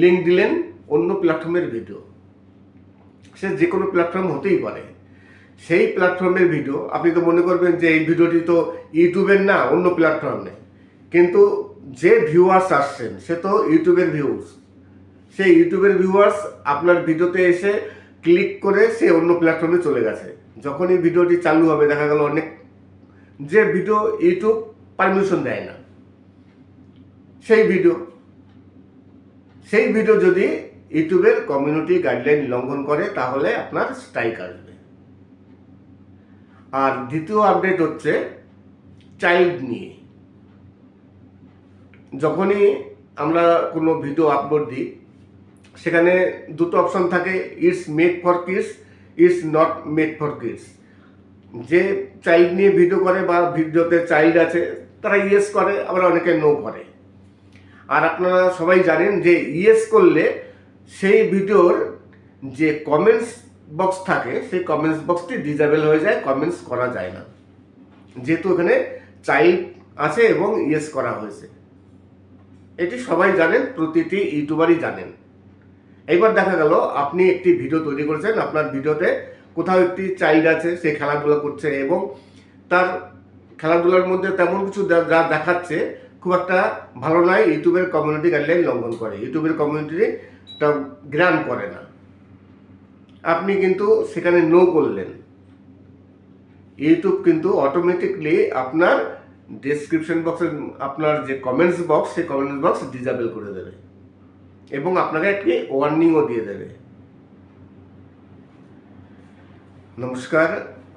লিঙ্ক দিলেন অন্য প্ল্যাটফর্মের ভিডিও, সে যে কোনো প্ল্যাটফর্ম হতেই পারে। সেই প্ল্যাটফর্মের ভিডিও আপনি তো মনে করবেন যে এই ভিডিওটি তো ইউটিউবের না, অন্য প্ল্যাটফর্মে, কিন্তু যে ভিউয়ার্স আসছেন সে তো ইউটিউবের ভিউয়ার্স। সেই ইউটিউবের ভিউয়ার্স আপনার ভিডিওতে এসে ক্লিক করে সে অন্য প্ল্যাটফর্মে চলে গেছে। যখন এই ভিডিওটি চালু হবে, দেখা গেল অনেক যে ভিডিও ইউটিউব পারমিশন দেয় না, সেই ভিডিও যদি ইউটিউবের কমিউনিটি গাইডলাইন লঙ্ঘন করে, তাহলে আপনার স্ট্রাইক আসবে। আর দ্বিতীয় আপডেট হচ্ছে চাইল্ড নিয়ে। যখনই আমরা কোনো ভিডিও আপলোড দিই, সেখানে দুটো অপশন থাকে, it's made for kids, it's not made for kids. যে চাইল্ড নিয়ে ভিডিও করে বা ভিডিওতে চাইল্ড আছে, তারা ইয়েস করে, আবার অনেকে নো করে। আর আপনারা সবাই জানেন যে ইয়েস করলে সেই ভিডিওর যে কমেন্টস বক্স থাকে, সেই কমেন্টস বক্সটি ডিজেবল হয়ে যায়, কমেন্টস করা যায় না, যেহেতু এখানে চাইল্ড আছে এবং ইয়েস করা হয়েছে। এটি সবাই জানেন, প্রতিটি ইউটিউবারই জানেন। এইবার দেখা গেল আপনি একটি ভিডিও তৈরি করেছেন, আপনার ভিডিওতে কোথাও একটি চাইল্ড আছে, সে খেলাধুলা করছে এবং তার খেলাধুলার মধ্যে তেমন কিছু যা দেখাচ্ছে খুব একটা ভালো নয়, ইউটিউবের কমিউনিটি গাইডলাইন লঙ্ঘন করে, ইউটিউবের কমিউনিটিটা গ্রান্ট করে না। আপনি কিন্তু সেখানে নো করলেন, ইউটিউব কিন্তু অটোমেটিকলি আপনার ডেসক্রিপশন বক্সের আপনার যে কমেন্টস বক্স, সেই কমেন্টস বক্স ডিজেবল করে দেবে এবং আপনাকে একটি ওয়ার্নিংও দিয়ে দেবে। নমস্কার,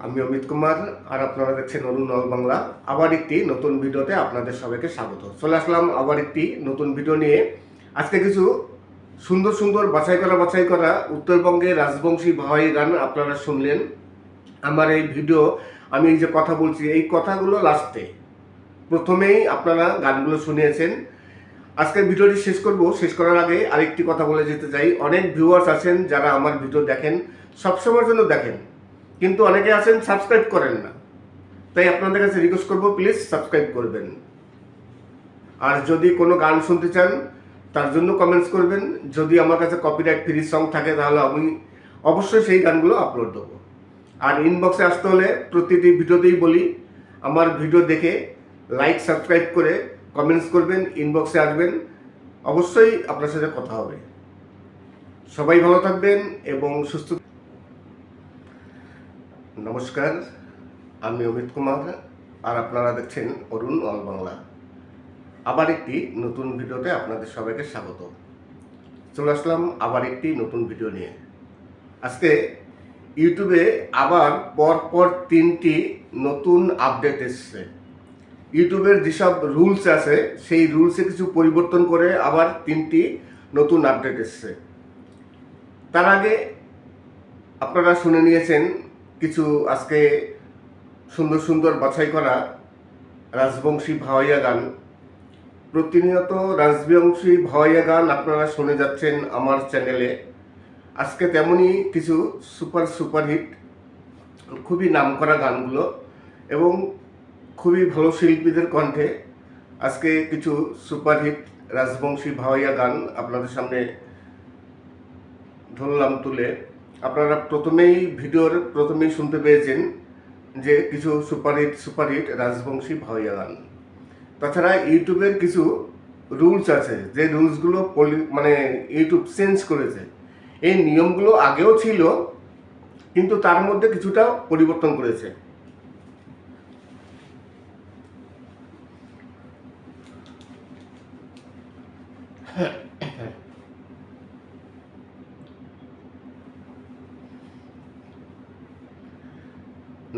আমি অমিত কুমার, আর আপনারা দেখছেন অরুণ অল বাংলা। আবার একটি নতুন ভিডিওতে আপনাদের সবাইকে স্বাগত। চলে আসলাম আবার একটি নতুন ভিডিও নিয়ে। আজকে কিছু সুন্দর সুন্দর বাছাই করা উত্তরবঙ্গের রাজবংশী ভাওয়াই গান আপনারা শুনলেন। আমার এই ভিডিও, আমি এই যে কথা বলছি, এই কথাগুলো লাস্টে, প্রথমেই আপনারা গানগুলো শুনিয়েছেন। আজকের ভিডিওটি শেষ করার আগে আরেকটি কথা বলে যেতে চাই। অনেক ভিউয়ার্স আছেন যারা আমার ভিডিও দেখেন, সবসময়ের জন্য দেখেন, কিন্তু অনেকে আছেন সাবস্ক্রাইব করেন না। তাই আপনাদের কাছে রিকোয়েস্ট করবো, প্লিজ সাবস্ক্রাইব করবেন। আর যদি কোনো গান শুনতে চান, তার জন্য কমেন্টস করবেন। যদি আমার কাছে কপিরাইট ফ্রি সং থাকে, তাহলে আমি অবশ্যই সেই গানগুলো আপলোড দেবো। আর ইনবক্সে আসতে হলে প্রতিটি ভিডিওতেই বলি, আমার ভিডিও দেখে লাইক সাবস্ক্রাইব করে কমেন্টস করবেন, ইনবক্সে আসবেন, অবশ্যই আপনার সাথে কথা হবে। সবাই ভালো থাকবেন এবং সুস্থ। নমস্কার, আমি অমিত কুমার, আর আপনারা দেখছেন অরুণ অল বাংলা। আবার একটি নতুন ভিডিওতে আপনাদের সবাইকে স্বাগত। চলে আসলাম আবার একটি নতুন ভিডিও নিয়ে। আজকে ইউটিউবে আবার পরপর 3টি নতুন আপডেট এসছে। ইউটিউবের যেসব রুলস আছে, সেই রুলসে কিছু পরিবর্তন করে আবার 3টি নতুন আপডেট এসছে। তার আগে আপনারা শুনে নিয়েছেন কিছু আজকে সুন্দর সুন্দর বাছাই করা রাজবংশী ভাওয়াইয়া গান। প্রতিনিয়ত রাজবংশী ভাওয়াইয়া গান আপনারা শুনে যাচ্ছেন আমার চ্যানেলে। আজকে তেমনই কিছু সুপারহিট খুবই নামকরা গানগুলো এবং খুবই ভালো শিল্পীদের কণ্ঠে আজকে কিছু সুপারহিট রাজবংশী ভাওয়াইয়া গান আপনাদের সামনে ধরলাম তুলে। আপনারা ভিডিওর প্রথমেই শুনতে পেয়েছেন যে কিছু সুপারহিট রাজবংশী ভাওয়াইয়া গান। তাছাড়া ইউটিউবের কিছু রুলস আছে, যে রুলসগুলো ইউটিউব চেঞ্জ করেছে। এই নিয়মগুলো আগেও ছিল, কিন্তু তার মধ্যে কিছুটা পরিবর্তন করেছে।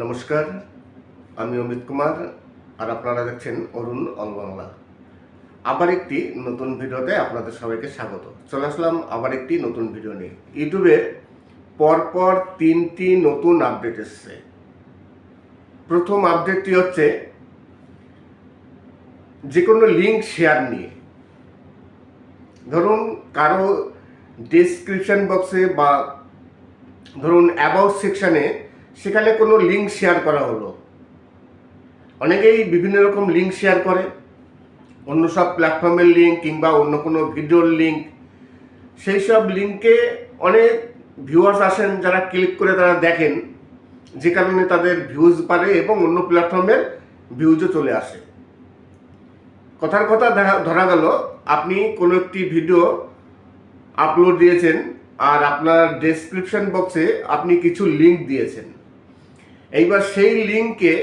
নমস্কার, আমি অমিত কুমার আর আপনারা দেখছেন অরুণ অল বাংলা। আবার একটি নতুন ভিডিওতে আপনাদের সবাইকে স্বাগত। চলে আসলাম আবার একটি নতুন ভিডিও নিয়ে। ইউটিউবে পরপর 3টি নতুন আপডেট এসছে। প্রথম আপডেটটি হচ্ছে যে কোনো লিঙ্ক শেয়ার নিয়ে। ধরুন কারো ডেসক্রিপশন বক্সে বা ধরুন অ্যাবাউট সেকশানে সেখানে কোনো লিঙ্ক শেয়ার করা হলো। অনেকেই বিভিন্ন রকম লিঙ্ক শেয়ার করে, অন্য সব প্ল্যাটফর্মের লিঙ্ক কিংবা অন্য কোনো ভিডিওর লিঙ্ক। সেই সব লিঙ্কে অনেক ভিউয়ার্স আসেন, যারা ক্লিক করে তারা দেখেন, যে কারণে তাদের ভিউজ বাড়ে এবং অন্য প্ল্যাটফর্মের ভিউজও চলে আসে। কথার কথা ধরা গেল আপনি কোনো একটি ভিডিও আপলোড দিয়েছেন আর আপনার ডেসক্রিপশন বক্সে আপনি কিছু লিঙ্ক দিয়েছেন। এইবার সেই লিঙ্কে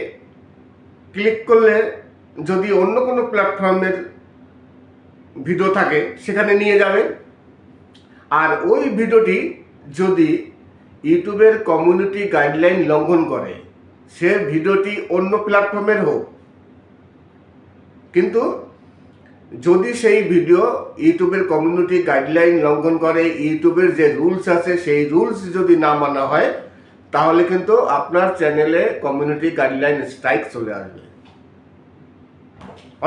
ক্লিক করলে যদি অন্য কোনো প্ল্যাটফর্মের ভিডিও থাকে সেখানে নিয়ে যাবে। আর ওই ভিডিওটি যদি ইউটিউবের কমিউনিটি গাইডলাইন লঙ্ঘন করে, সে ভিডিওটি অন্য প্ল্যাটফর্মের হোক, কিন্তু যদি সেই ভিডিও ইউটিউবের কমিউনিটি গাইডলাইন লঙ্ঘন করে, ইউটিউবের যে রুলস আছে সেই রুলস যদি না মানা হয়, তাহলে কিন্তু আপনার চ্যানেলে কমিউনিটি গাইডলাইন স্ট্রাইক চলে আসবে।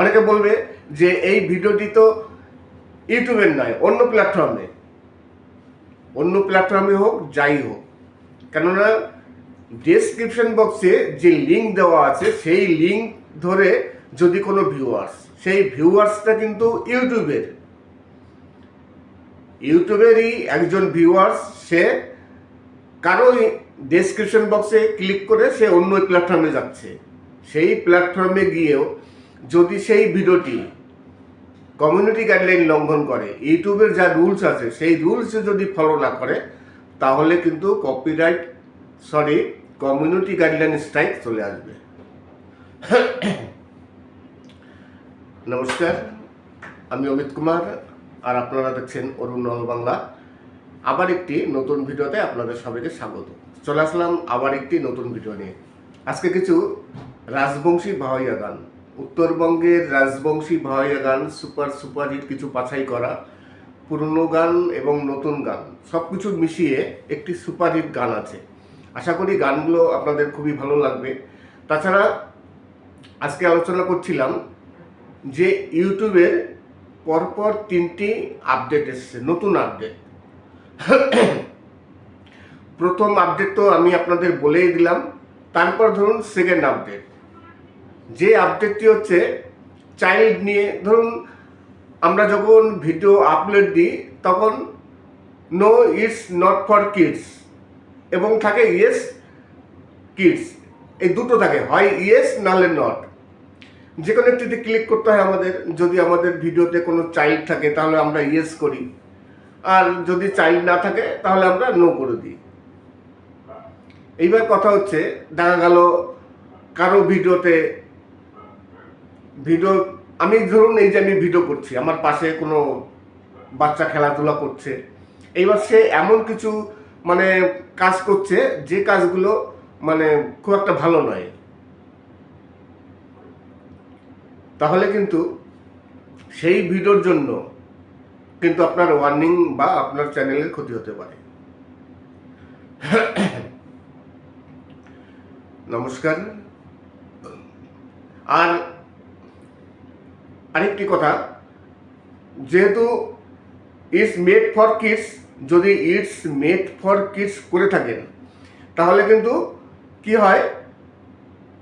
অনেকে বলবে যে এই ভিডিওটি তো ইউটিউবের নয়, অন্য প্ল্যাটফর্মে হোক, যাই হোক, কেননা ডেসক্রিপশন বক্সে যে লিঙ্ক দেওয়া আছে সেই লিঙ্ক ধরে যদি কোনো সেই ভিউয়ার্সটা কিন্তু ইউটিউবেরই একজন ভিউয়ার্স, সে কারো ডেসক্রিপশন বক্সে ক্লিক করে সে অন্য প্ল্যাটফর্মে যাচ্ছে। সেই প্ল্যাটফর্মে গিয়েও যদি সেই ভিডিওটি কমিউনিটি গাইডলাইন লঙ্ঘন করে, ইউটিউবের যা রুলস আছে সেই রুলস যদি ফলো না করে, তাহলে কিন্তু কমিউনিটি গাইডলাইন স্ট্রাইক চলে আসবে। নমস্কার, আমি অমিত কুমার আর আপনারা দেখছেন অরুণ অল বাংলা। আবার একটি নতুন ভিডিওতে আপনাদের সবাইকে স্বাগত। চলে আসলাম আবার একটি নতুন ভিডিও নিয়ে। আজকে কিছু রাজবংশী ভাওয়াইয়া গান, উত্তরবঙ্গের রাজবংশী ভাওয়াইয়া গান, সুপারহিট কিছু বাছাই করা পুরনো গান এবং নতুন গান সব কিছু মিশিয়ে একটি সুপারহিট গান আছে। আশা করি গানগুলো আপনাদের খুবই ভালো লাগবে। তাছাড়া আজকে আলোচনা করছিলাম যে ইউটিউবের পরপর 3টি আপডেট এসছে, নতুন আপডেট। প্রথম আপডেট তো আমি আপনাদের বলেই দিলাম। তারপর ধরুন সেকেন্ড আপডেট, যে আপডেটটি হচ্ছে চাইল্ড নিয়ে। ধরুন আমরা যখন ভিডিও আপলোড দিই তখন no it's not for kids এবং থাকে ইয়েস কিডস, এই দুটো থাকে, হয় ইয়েস নাহলে নট। যে কোনো একটিতে ক্লিক করতে হয় আমাদের। যদি আমাদের ভিডিওতে কোনো চাইল্ড থাকে তাহলে আমরা ইয়েস করি, আর যদি চাইল্ড না থাকে তাহলে আমরা নো করে দিই। এইবার কথা হচ্ছে, দেখা গেল কারো আমি ধরুন এই যে আমি ভিডিও করছি, আমার পাশে কোনো বাচ্চা খেলাধুলা করছে। এইবার সে এমন কিছু কাজ করছে যে কাজগুলো খুব একটা ভালো নয়, তাহলে কিন্তু সেই ভিডিওর জন্য কিন্তু আপনার ওয়ার্নিং বা আপনার চ্যানেলের ক্ষতি হতে পারে। নমস্কার, আর আরেকটি কথা, যেহেতু ইটস মেড ফর কিডস, যদি ইটস মেড ফর কিডস করে থাকেন তাহলে কিন্তু কি হয়,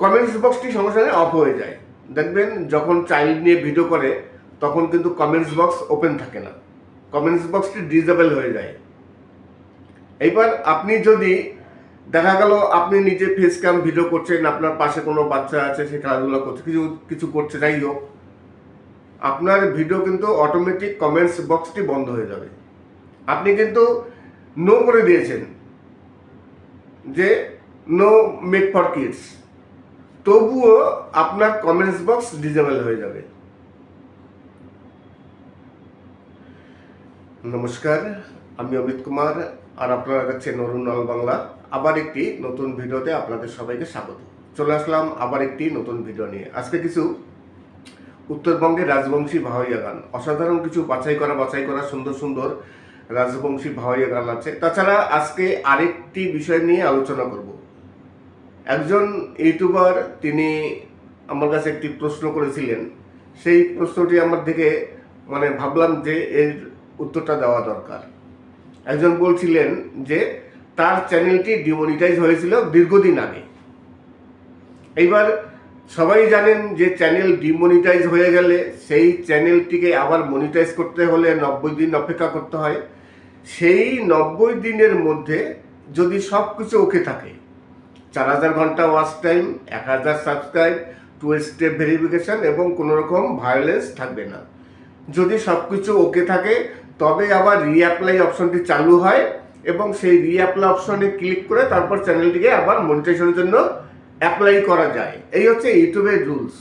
কমেন্টস বক্সটি সঙ্গে সঙ্গে অফ হয়ে যায়। দেখবেন যখন চাইল্ড নিয়ে ভিডিও করে তখন কিন্তু কমেন্টস বক্স ওপেন থাকে না, কমেন্টস বক্সটি ডিসেবল হয়ে যায়। এইবার আপনি যদি দেখা গেল আপনি নিজে ফেস ক্যাম ভিডিও করছেন, আপনার পাশে কোনো বাচ্চা আছে, সে খেলাধুলা করছে, কিছু করছে, যাই হোক, আপনার ভিডিও কিন্তু অটোমেটিক কমেন্টস বক্সটি বন্ধ হয়ে যাবে। আপনি কিন্তু নো করে দিয়েছেন যে নো মেড ফর কিডস, তবুও আপনার কমেন্টস বক্স ডিসেবল হয়ে যাবে। নমস্কার, আমি অমিত কুমার, আর আপনারা দেখছেন অরুণ অল বাংলা। আবার একটি নতুন ভিডিওতে আপনাদের সবাইকে স্বাগত। চলে আসলাম আবার একটি নতুন ভিডিও নিয়ে। আজকে কিছু উত্তরবঙ্গের রাজবংশী ভাওয়াইয়া গান, অসাধারণ কিছু বাছাই করা সুন্দর সুন্দর রাজবংশী ভাওয়াইয়া গান আছে। তাছাড়া আজকে আরেকটি বিষয় নিয়ে আলোচনা করব। একজন ইউটিউবার তিনি আমার কাছে একটি প্রশ্ন করেছিলেন, সেই প্রশ্নটি আমার দেখে ভাবলাম যে এর উত্তরটা দেওয়া দরকার। একজন বলছিলেন যে তার চ্যানেলটি ডিমনিটাইজ হয়েছিল দীর্ঘদিন আগে। এইবার সবাই জানেন যে চ্যানেল ডিমনিটাইজ হয়ে গেলে সেই চ্যানেলটিকে আবার মনিটাইজ করতে হলে 90 দিন অপেক্ষা করতে হয়। সেই 90 দিনের মধ্যে যদি সব কিছু ওকে থাকে, 4000 ঘন্টা watch time, 1000 subscribe, 2 step verification এবং কোনো রকম ভায়োলেন্স থাকবে না, যদি সব কিছু ওকে থাকে তবে আবার রিঅ্যাপ্লাই অপশনটি চালু হয় এবং সেই রিঅ্যাপ্লাই অপশনে ক্লিক করে তারপর চ্যানেলটিকে আবার মনিটাইজেশনের জন্য অ্যাপ্লাই করা যায়। এই হচ্ছে ইউটিউবের রুলস।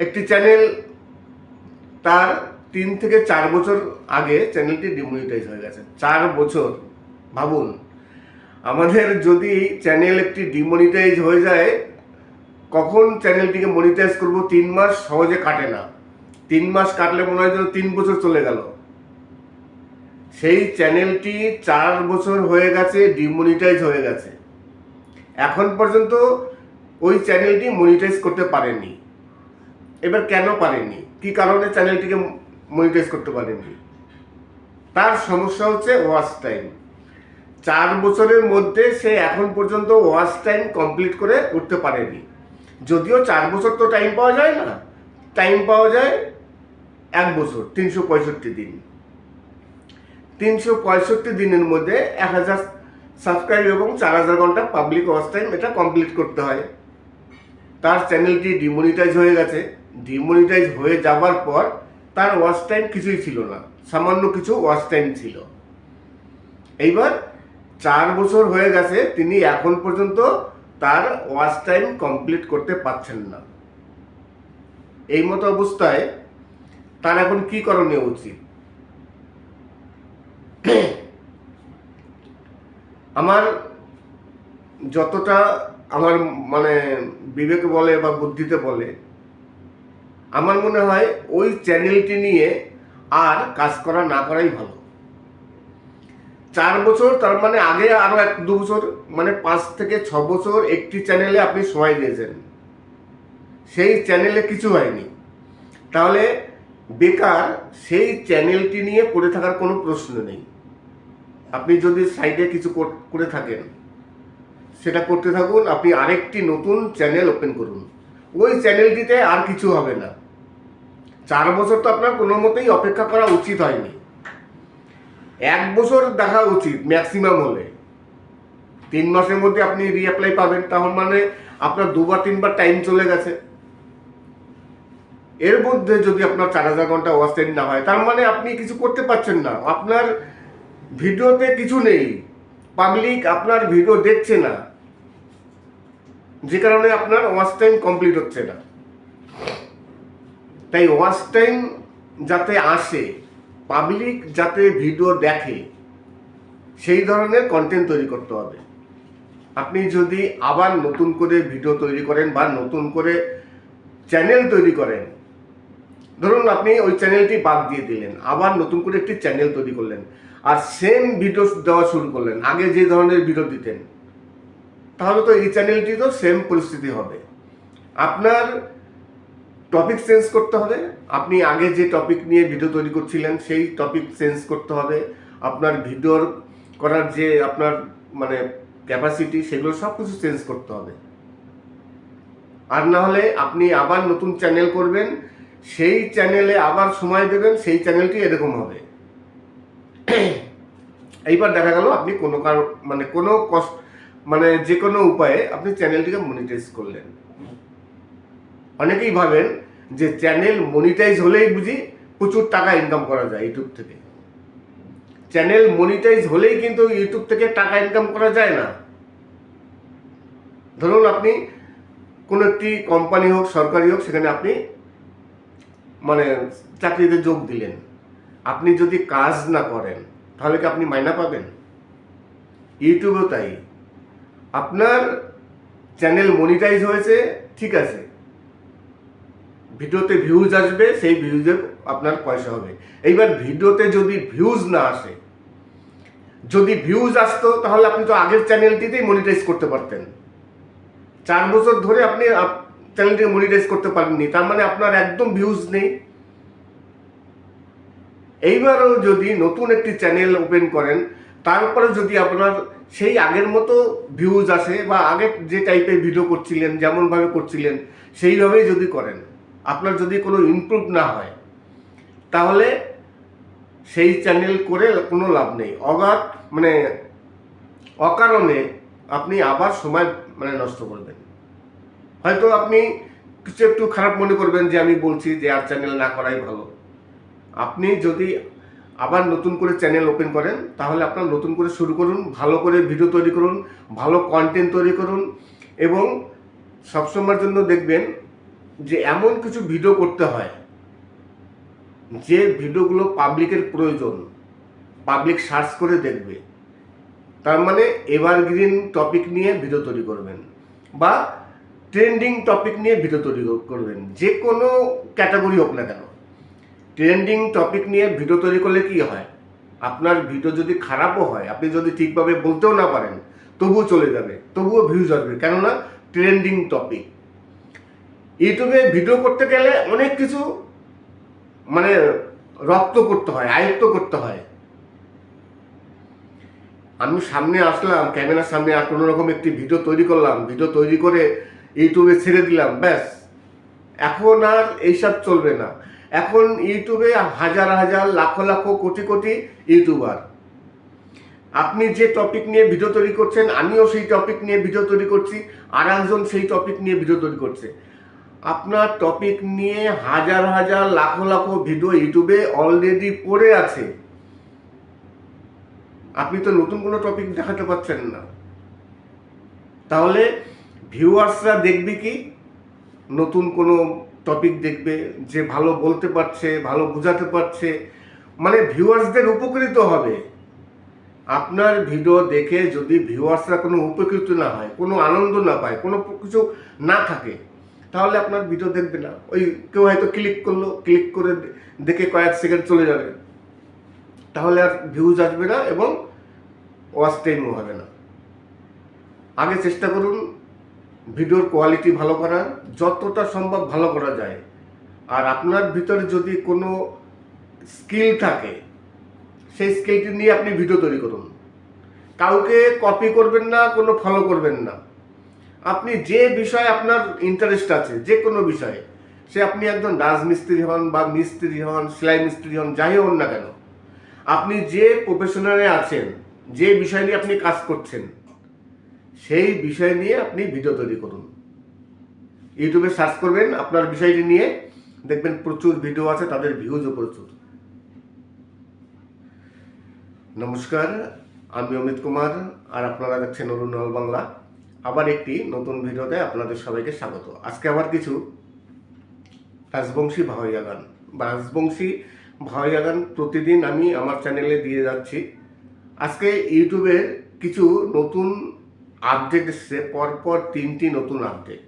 একটি চ্যানেল তার 3 থেকে 4 বছর আগে চ্যানেলটি ডিমনিটাইজ হয়ে গেছে। 4 বছর, ভাবুন, আমাদের যদি চ্যানেল একটি ডিমনিটাইজ হয়ে যায়, কখন চ্যানেলটিকে মনিটাইজ করব? 3 মাস সহজে কাটে না। 3 মাস কাটলে মনে হয় যেন 3 বছর চলে গেল। সেই চ্যানেলটি 4 বছর হয়ে গেছে, ডিমনিটাইজ হয়ে গেছে, এখন পর্যন্ত ওই চ্যানেলটি মনিটাইজ করতে পারেনি। এবার কেন পারেনি, কি কারণে চ্যানেলটিকে মনিটাইজ করতে পারেনি? তার সমস্যা হচ্ছে ওয়াচ টাইম। 4 বছরের মধ্যে সে এখন পর্যন্ত ওয়াচ টাইম কমপ্লিট করে উঠতে পারেনি। যদিও 4 বছর তো টাইম পাওয়া যায় না, টাইম পাওয়া যায় 1 বছর, 365 দিন। 365 দিনের মধ্যে 1000 সাবস্ক্রাইব এবং 4000 ঘন্টা পাবলিক ওয়াচ টাইম, এটা কমপ্লিট করতে হয়। তার চ্যানেলটি ডিমনিটাইজ হয়ে গেছে। ডিমনিটাইজ হয়ে যাবার পর তার ওয়াচ টাইম কিছুই ছিল না, সামান্য কিছু ওয়াচ টাইম ছিল। এইবার 4 বছর হয়ে গেছে, তিনি এখন পর্যন্ত তার ওয়াচ টাইম কমপ্লিট করতে পারছেন না। এই মতো অবস্থায় তার এখন কি করণীয় উচিত? আমার যতটা আমার বিবেকে বলে বা বুদ্ধিতে বলে, আমার মনে হয় ওই চ্যানেলটি নিয়ে আর কাজ করা না করাই ভালো। 4 বছর তার আগে আরো 1-2 বছর, 5 থেকে 6 বছর একটি চ্যানেলে আপনি সময় দিয়েছেন, সেই চ্যানেলে কিছু হয়নি, তাহলে বেকার সেই চ্যানেলটি নিয়ে পড়ে থাকার কোনো প্রশ্ন নেই। আপনি যদি সাইডে কিছু করে থাকেন সেটা করতে থাকুন, আপনি আরেকটি নতুন চ্যানেল ওপেন করুন, ওই চ্যানেলটিতে আর কিছু হবে না। 4 বছর তো আপনার কোনো মতেই অপেক্ষা করা উচিত হয়নি, 1 বছর দেখা উচিত ম্যাক্সিমাম হলে। 3 মাসের মধ্যে আপনি রিঅ্যাপ্লাই পাবেন, তাহলে আপনার 2-3 বার টাইম চলে গেছে। এর মধ্যে যদি আপনার 4000 ঘন্টা ওয়াচ টাইম না হয়, তার আপনি কিছু করতে পারছেন না, আপনার ভিডিওতে কিছু নেই, পাবলিক আপনার ভিডিও দেখছে না, যে কারণে আপনার ওয়াচ টাইম কমপ্লিট হচ্ছে না। তাই ওয়াচ টাইম যাতে আসে, পাবলিক যাতে ভিডিও দেখে, সেই ধরনের কন্টেন্ট তৈরি করতে হবে। আপনি যদি আবার নতুন করে ভিডিও তৈরি করেন বা নতুন করে চ্যানেল তৈরি করেন, ধরুন আপনি ওই চ্যানেলটি বাদ দিয়ে দিলেন, আবার নতুন করে একটি চ্যানেল তৈরি করলেন, আর সেম ভিডিও দেওয়া শুরু করলেন আগে যে ধরনের ভিডিও দিতেন, তাহলে তো এই চ্যানেলটি তো সেম পরিস্থিতি হবে। আপনার টপিক চেঞ্জ করতে হবে। আপনি আগে যে টপিক নিয়ে ভিডিও তৈরি করছিলেন সেই টপিক চেঞ্জ করতে হবে। আপনার ভিডিওর করার যে আপনার মানে ক্যাপাসিটি, সেগুলো সব কিছু চেঞ্জ করতে হবে। আর না হলে আপনি আবার নতুন চ্যানেল করবেন, সেই চ্যানেলে আবার সময় দেবেন, সেই চ্যানেলটি এরকম হবে। এইবার দেখা গেল আপনি কোনো কোনো কষ্ট যে কোনো উপায়ে আপনি চ্যানেলটিকে মনিটাইজ করলেন। অনেকেই ভাবেন যে চ্যানেল মনিটাইজ হলেই বুঝি প্রচুর টাকা ইনকাম করা যায় ইউটিউব থেকে। চ্যানেল মনিটাইজ হলেই কিন্তু ইউটিউব থেকে টাকা ইনকাম করা যায় না। ধরুন আপনি কোনো একটি কোম্পানি হোক, সরকারি হোক, সেখানে আপনি চাকরিতে যোগ দিলেন। আপনি যদি কাজ না করেন তাহলে কি আপনি মাইনা পাবেন? ইউটিউবেও তাই। আপনার চ্যানেল মনিটাইজ হয়েছে, ঠিক আছে, ভিডিওতে ভিউজ আসবে, সেই ভিউজের আপনার পয়সা হবে। এইবার ভিডিওতে যদি ভিউজ না আসে, যদি ভিউজ আসতো তাহলে আপনি তো আগের চ্যানেলটিতেই মনিটাইজ করতে পারতেন। 4 বছর ধরে আপনি চ্যানেলটিকে মনিটাইজ করতে পারেননি, তার মানে আপনার একদম ভিউজ নেই। এইবারও যদি নতুন একটি চ্যানেল ওপেন করেন, তারপরে যদি আপনার সেই আগের মতো ভিউজ আসে, বা আগে যে টাইপের ভিডিও করছিলেন, যেমনভাবে করছিলেন সেইভাবেই যদি করেন, আপনার যদি কোনো ইমপ্রুভ না হয়, তাহলে সেই চ্যানেল করে কোনো লাভ নেই। অকারণে আপনি আবার সময় নষ্ট করবেন। হয়তো আপনি কিছু একটু খারাপ মনে করবেন যে আমি বলছি যে আর চ্যানেল না করাই ভালো। আপনি যদি আবার নতুন করে চ্যানেল ওপেন করেন, তাহলে আপনার নতুন করে শুরু করুন, ভালো করে ভিডিও তৈরি করুন, ভালো কন্টেন্ট তৈরি করুন, এবং সবসময়ের জন্য দেখবেন যে এমন কিছু ভিডিও করতে হয় যে ভিডিওগুলো পাবলিকের প্রয়োজন, পাবলিক সার্চ করে দেখবে। তার মানে এভারগ্রিন টপিক নিয়ে ভিডিও তৈরি করবেন, বা ট্রেন্ডিং টপিক নিয়ে ভিডিও তৈরি করবেন, যে কোনো ক্যাটাগরি হোক না কেন। ট্রেন্ডিং টপিক নিয়ে ভিডিও তৈরি করলে কি হয়, আপনার ভিডিও যদি খারাপও হয়, আপনি যদি ঠিকভাবে বলতেও না পারেন, তবুও চলে যাবে, তবুও ভিউজ আসবে, কেননা ট্রেন্ডিং টপিক। ইউটিউবে ভিডিও করতে গেলে অনেক কিছু রপ্ত করতে হয়, আয়ত্ত করতে হয়। আমি সামনে আসলাম, ক্যামেরার সামনে আর কোনো রকম একটি ভিডিও তৈরি করলাম, ভিডিও তৈরি করে ইউটিউবে ছেড়ে দিলাম, ব্যাস। এখন আর এইসব চলবে না। এখন ইউটিউবে হাজার হাজার, লাখ লাখ, কোটি কোটি ইউটিউবার। আপনি যে টপিক নিয়ে ভিডিও তৈরি করছেন, আমিও সেই টপিক নিয়ে ভিডিও তৈরি করছি, আর একজন সেই টপিক নিয়ে ভিডিও তৈরি করছে। আপনার টপিক নিয়ে হাজার হাজার, লাখ লাখ ভিডিও ইউটিউবে অলরেডি পড়ে আছে। আপনি তো নতুন কোনো টপিক দেখাতে পারছেন না। তাহলে ভিউয়ার্সরা দেখবে কি? নতুন কোনো টপিক দেখবে যে ভালো বলতে পারছে, ভালো বোঝাতে পারছে, ভিউয়ার্সদের উপকৃত হবে। আপনার ভিডিও দেখে যদি ভিউয়ার্সরা কোনো উপকৃত না হয়, কোনো আনন্দ না পায়, কোনো কিছু না থাকে, তাহলে আপনার ভিডিও দেখবে না। ওই কেউ হয়তো ক্লিক করলো, ক্লিক করে দেখে কয়েক সেকেন্ড চলে যাবে, তাহলে আর ভিউজ আসবে না এবং ওয়াচ টাইমও হবে না। আগে চেষ্টা করুন ভিডিওর কোয়ালিটি ভালো করার, যতটা সম্ভব ভালো করা যায়। আর আপনার ভিতরে যদি কোনো স্কিল থাকে, সেই স্কিলটি নিয়ে আপনি ভিডিও তৈরি করুন। কাউকে কপি করবেন না, কোনো ফলো করবেন না। আপনি যে বিষয়ে আপনার ইন্টারেস্ট আছে, যে কোনো বিষয়ে, সে আপনি একজন রাজমিস্ত্রি হন, বা মিস্ত্রি হন, সেলাই মিস্ত্রি হন, যাই হন না কেন, আপনি যে প্রফেশনালে আছেন, যে বিষয় নিয়ে আপনি কাজ করছেন, সেই বিষয় নিয়ে আপনি ভিডিও তৈরি করুন। ইউটিউবে সার্চ করবেন আপনার বিষয়টি নিয়ে, দেখবেন প্রচুর ভিডিও আছে, তাদের ভিউজও প্রচুর। নমস্কার, আমি অমিত কুমার, আর আপনারা দেখছেন অরুণ অল বাংলা। আবার একটি নতুন ভিডিওতে আপনাদের সবাইকে স্বাগত। আজকে আবার কিছু রাজবংশী ভাওয়াইয়া গান বা রাজবংশী ভাওয়াইয়া গান প্রতিদিন আমি আমার চ্যানেলে দিয়ে যাচ্ছি। আজকে ইউটিউবের কিছু নতুন আপডেট এসছে, পরপর 3টি নতুন আপডেট।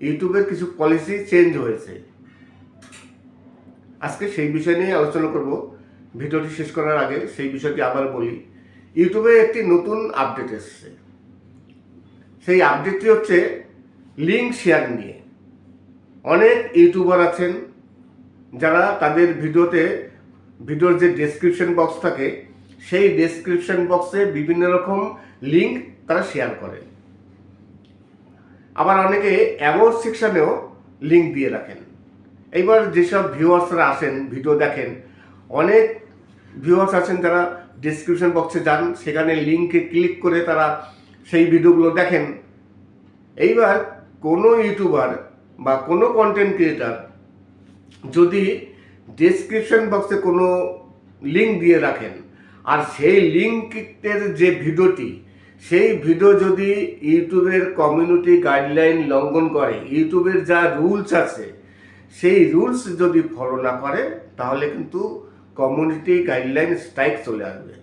ইউটিউবের কিছু পলিসি চেঞ্জ হয়েছে। আজকে সেই বিষয় নিয়ে আলোচনা করব। ভিডিওটি শেষ করার আগে সেই বিষয়টি আবার বলি। ইউটিউবে একটি নতুন আপডেট এসছে। সেই আপডেটটি হচ্ছে লিঙ্ক শেয়ার নিয়ে। অনেক ইউটিউবার আছেন যারা তাদের ভিডিওর যে ডেসক্রিপশন বক্স থাকে সেই ডেসক্রিপশন বক্সে বিভিন্ন রকম লিঙ্ক তারা শেয়ার করে। আবার অনেকে অ্যাবাউট সেকশনেও লিঙ্ক দিয়ে রাখেন। এইবার যেসব ভিউয়ার্সরা আসেন ভিডিও দেখেন, অনেক ভিউয়ার্স আছেন যারা ডেসক্রিপশন বক্সে যান, সেখানে লিঙ্কে ক্লিক করে তারা সেই ভিডিওগুলো দেখেন। এইবার কোনো ইউটিউবার বা কোনো কন্টেন্ট ক্রিয়েটার যদি ডেসক্রিপশন বক্সে কোনো লিঙ্ক দিয়ে রাখেন আর সেই লিঙ্কের যে ভিডিওটি, সেই ভিডিও যদি ইউটিউবের কমিউনিটি গাইডলাইন লঙ্ঘন করে, ইউটিউবের যা রুলস আছে সেই রুলস যদি ফলো না করে, তাহলে কিন্তু কমিউনিটি গাইডলাইন স্ট্রাইক চলে আসবে।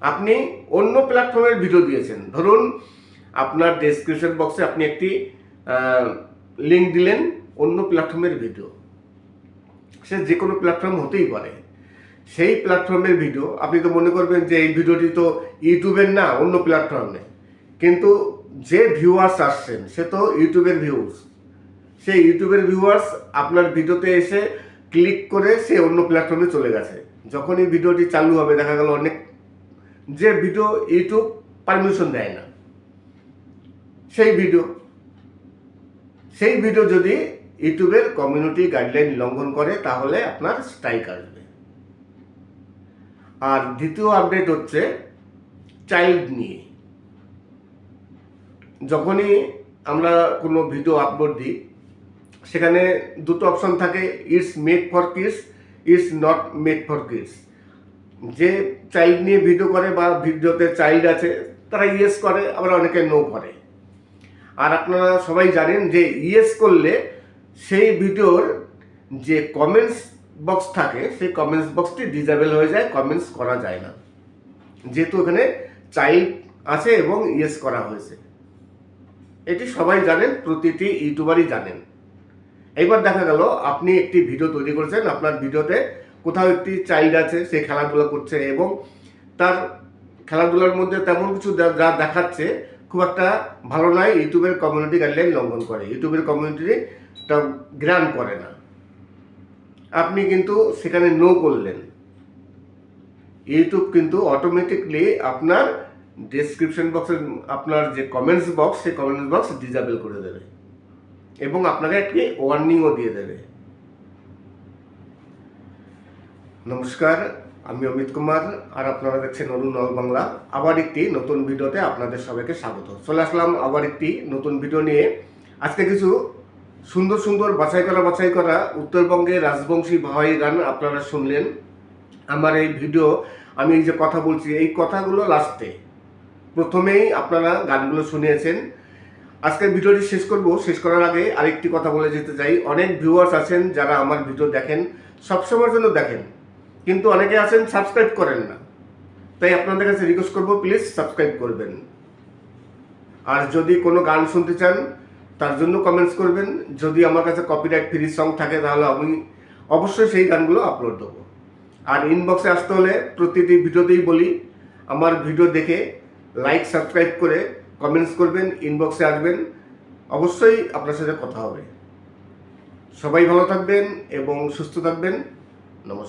আপনি অন্য প্ল্যাটফর্মের ভিডিও দিয়েছেন, ধরুন আপনার ডেসক্রিপশন বক্সে আপনি একটি লিঙ্ক দিলেন অন্য প্ল্যাটফর্মের ভিডিও, সে যে কোনো প্ল্যাটফর্ম হতেই পারে। সেই প্ল্যাটফর্মের ভিডিও আপনি তো মনে করবেন যে এই ভিডিওটি তো ইউটিউবের না, অন্য প্ল্যাটফর্মে, কিন্তু যে ভিউয়ার্স আসছেন সে তো ইউটিউবের ভিউয়ার্স। সেই ইউটিউবের ভিউয়ার্স আপনার ভিডিওতে এসে ক্লিক করে সে অন্য প্ল্যাটফর্মে চলে গেছে। যখন এই ভিডিওটি চালু হবে দেখা গেল অনেক যে ভিডিও ইউটিউব পারমিশন দেয় না, সেই ভিডিও যদি ইউটিউবের কমিউনিটি গাইডলাইন লঙ্ঘন করে তাহলে আপনার স্ট্রাইক আসবে। আর দ্বিতীয় আপডেট হচ্ছে চাইল্ড নিয়ে। যখনই আমরা কোনো ভিডিও আপলোড দিই সেখানে দুটো অপশন থাকে, it's made for kids, it's not made for kids. যে চাইল্ড নিয়ে ভিডিও করে বা ভিডিওতে চাইল্ড আছে তারা ইয়েস করে, আবার অনেকে নো করে। আর আপনারা সবাই জানেন যে ইয়েস করলে সেই ভিডিওর যে কমেন্টস বক্স থাকে সেই কমেন্টস বক্সটি ডিসেবল হয়ে যায়, কমেন্টস করা যায় না, যেহেতু এখানে চাইল্ড আছে এবং ইয়েস করা হয়েছে। এটি সবাই জানেন, প্রতিটি ইউটিউবারই জানেন। এইবার দেখা গেল আপনি একটি ভিডিও তৈরি করেছেন, আপনার ভিডিওতে কোথাও একটি চাইল্ড আছে, সে খেলাধুলা করছে এবং তার খেলাধুলার মধ্যে তেমন কিছু যা দেখাচ্ছে খুব একটা ভালো নয়, ইউটিউবের কমিউনিটি গাইডলাইন লঙ্ঘন করে, ইউটিউবের কমিউনিটিটা গ্রান্ট করে না। আপনি কিন্তু সেখানে নো করলেন, ইউটিউব কিন্তু অটোমেটিকলি আপনার ডেসক্রিপশন বক্সের আপনার যে কমেন্টস বক্স সেই কমেন্টস বক্স ডিসেবল করে দেবে এবং আপনাকে একটি ওয়ার্নিংও দিয়ে দেবে। নমস্কার, আমি অমিত কুমার আর আপনারা দেখছেন অরুণ অল বাংলা। আবার একটি নতুন ভিডিওতে আপনাদের সবাইকে স্বাগত। চলে আসলাম আবার একটি নতুন ভিডিও নিয়ে। আজকে কিছু সুন্দর সুন্দর বাছাই করা উত্তরবঙ্গের রাজবংশী ভাওয়াই গান আপনারা শুনলেন। আমার এই ভিডিও আমি এই যে কথা বলছি এই কথাগুলো লাস্টে, প্রথমেই আপনারা গানগুলো শুনিয়েছেন। আজকের ভিডিওটি শেষ করার আগে আরেকটি কথা বলে যেতে চাই। অনেক ভিউয়ার্স আছেন যারা আমার ভিডিও দেখেন, সবসময়ের জন্য দেখেন, কিন্তু অনেকে আছেন সাবস্ক্রাইব করেন না। তাই আপনাদের কাছে রিকোয়েস্ট করবো, প্লিজ সাবস্ক্রাইব করবেন। আর যদি কোনো গান শুনতে চান তার জন্য কমেন্টস করবেন। যদি আমার কাছে কপিরাইট ফ্রি সং থাকে তাহলে আমি অবশ্যই সেই গানগুলো আপলোড দেবো। আর ইনবক্সে আসতে হলে প্রতিটি ভিডিওতেই বলি, আমার ভিডিও দেখে লাইক সাবস্ক্রাইব করে কমেন্টস করবেন, ইনবক্সে আসবেন, অবশ্যই আপনার সাথে কথা হবে। সবাই ভালো থাকবেন এবং সুস্থ থাকবেন। নমস্কার।